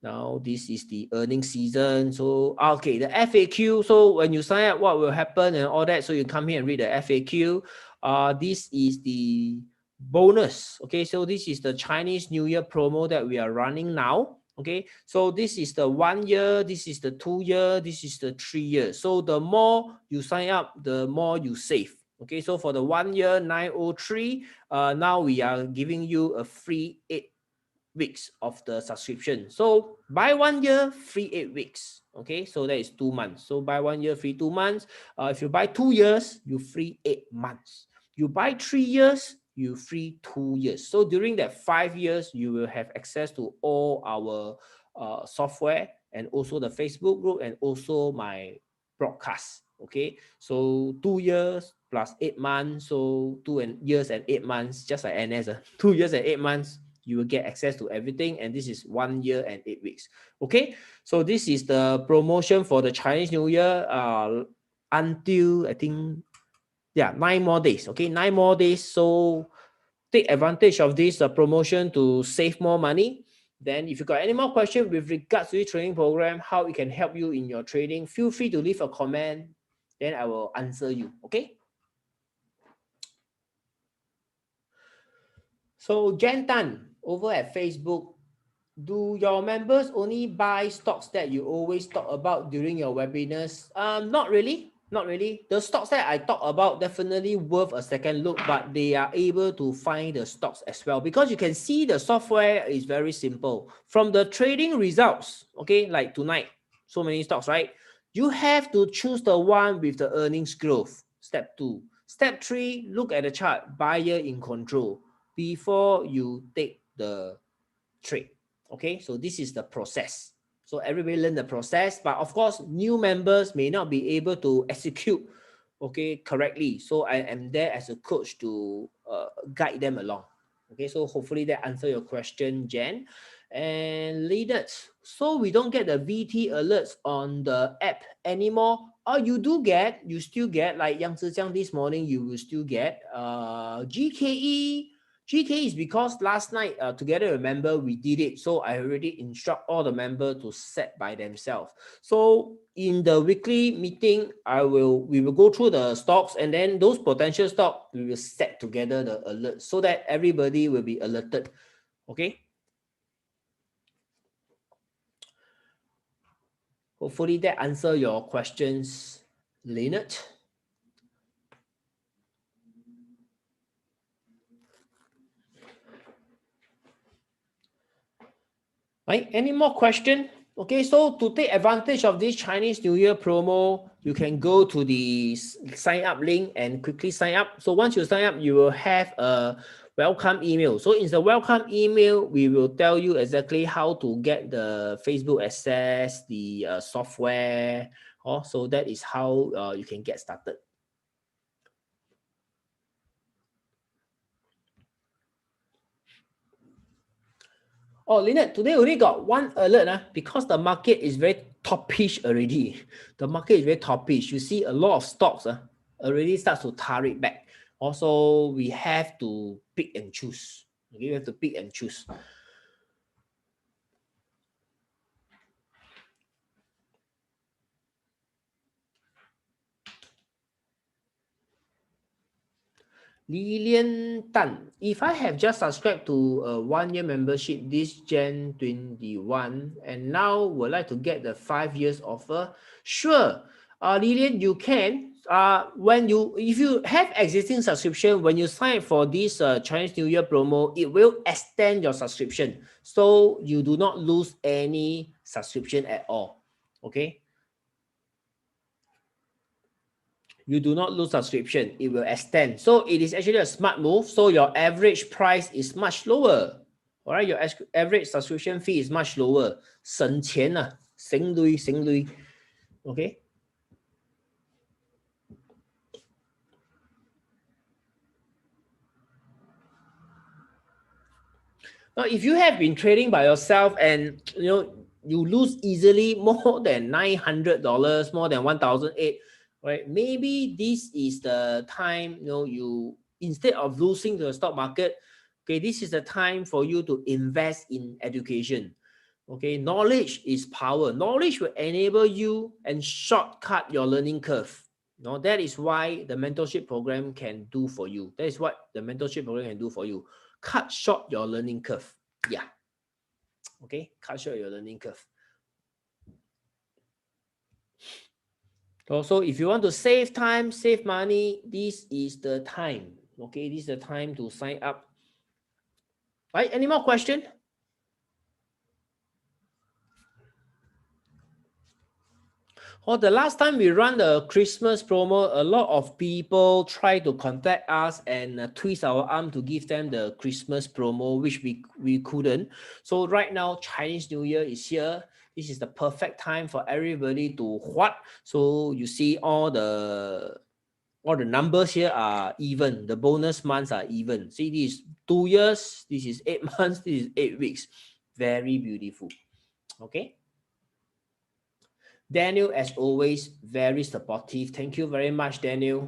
Now, this is the earnings season. So, okay, the FAQ. So when you sign up, what will happen and all that. So you come here and read the FAQ. This is the bonus. Okay, so this is the Chinese New Year promo that we are running now. Okay, so this is the 1 year, this is the 2 year, this is the 3 years. So the more you sign up, the more you save. Okay, so for the 1 year 903, now we are giving you a free 8 weeks of the subscription. So buy 1 year, free 8 weeks. Okay, so that is 2 months. So buy 1 year, free 2 months. If you buy 2 years, you free 8 months. You buy 3 years, you free 2 years. So during that 5 years, you will have access to all our software and also the Facebook group and also my broadcast. Okay, so 2 years plus 8 months. So 2 years and 8 months, just like NS, 2 years and 8 months. You will get access to everything, and this is 1 year and 8 weeks. Okay, so this is the promotion for the Chinese New Year until I think 9 more days. Okay, 9 more days. So take advantage of this promotion to save more money. Then if you got any more questions with regards to the training program, how it can help you in your trading, feel free to leave a comment, then I will answer you. Okay, so Jen Tan over at Facebook, do your members only buy stocks that you always talk about during your webinars? Not really. Not really. The stocks that I talk about definitely worth a second look, but they are able to find the stocks as well because you can see the software is very simple. From the trading results, okay, like tonight, so many stocks, right? You have to choose the one with the earnings growth. Step 2. Step 3, look at the chart, buyer in control before you take the trade. Okay, so this is the process. So everybody learn the process, but of course, new members may not be able to execute, okay, correctly. So I am there as a coach to guide them along. Okay, so hopefully that answer your question, Jen. And Leonard, so we don't get the VT alerts on the app anymore. Oh, you still get, like Yang Zhijiang this morning, you will still get GKE. GK is because last night, together, remember, we did it. So I already instruct all the members to set by themselves. So in the weekly meeting, we will go through the stocks, and then those potential stocks, we will set together the alert so that everybody will be alerted. Okay. Hopefully that answer your questions, Leonard. Right? Any more question? Okay, so to take advantage of this Chinese New Year promo, you can go to the sign up link and quickly sign up. So once you sign up, you will have a welcome email. So in the welcome email, we will tell you exactly how to get the Facebook access, the software. So that is how you can get started. Oh, Lynette, today only got one alert because the market is very toppish already. The market is very toppish. You see a lot of stocks already starts to tarik back. Also, we have to pick and choose. Okay, we have to pick and choose. Lilian Tan, if I have just subscribed to a 1-year membership this Jan 21 and now would like to get the 5 years offer, sure. Lilian, you can. If you have existing subscription, when you sign for this Chinese New Year promo, it will extend your subscription, so you do not lose any subscription at all. Okay. You do not lose subscription, it will extend. So it is actually a smart move. So your average price is much lower. All right, your average subscription fee is much lower. 省钱啊，省鐳. Okay. Now, if you have been trading by yourself and you lose easily more than $900, more than 1,008, right? Maybe this is the time, you instead of losing to the stock market, okay, this is the time for you to invest in education. Okay, knowledge is power. Knowledge will enable you and shortcut your learning curve. That is why the mentorship program can do for you. That is what the mentorship program can do for you. Cut short your learning curve. Yeah. Okay, cut short your learning curve. Also, if you want to save time, save money, this is the time. Okay, this is the time to sign up. Right? Any more question? The last time we run the Christmas promo, a lot of people try to contact us and twist our arm to give them the Christmas promo, which we couldn't. So right now, Chinese New Year is here. This is the perfect time for everybody to what? So you see all the numbers here are even. The bonus months are even. See, this is 2 years. This is 8 months. This is 8 weeks. Very beautiful. Okay. Daniel, as always, very supportive. Thank you very much, Daniel.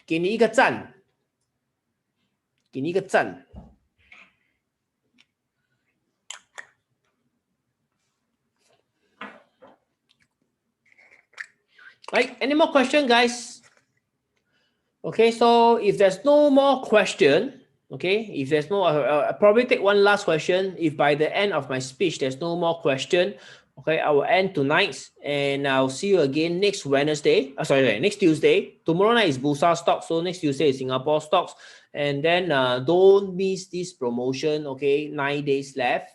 给你一个赞。给你一个赞。Right? Any more question, guys? Okay, so if there's no more question, okay, if there's no, I'll probably take one last question. If by the end of my speech there's no more question, Okay, I will end tonight, and I'll see you again next Wednesday. Next Tuesday. Tomorrow night is Bursa stocks, so next Tuesday is Singapore stocks. And then don't miss this promotion. Okay, 9 days left,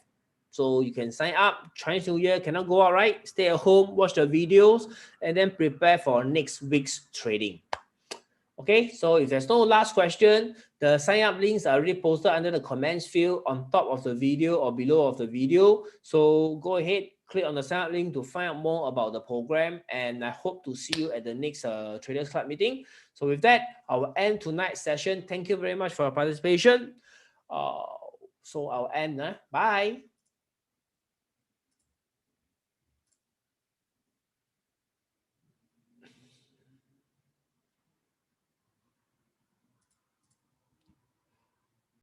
so you can sign up. Chinese New Year cannot go out, right? Stay at home, watch the videos, and then prepare for next week's trading. Okay, so if there's no last question, the sign up links are already posted under the comments field on top of the video or below of the video. So go ahead, click on the sign up link to find out more about the program, and I hope to see you at the next Traders Club meeting. So with that, I will end tonight's session. Thank you very much for your participation. So I'll end. Bye.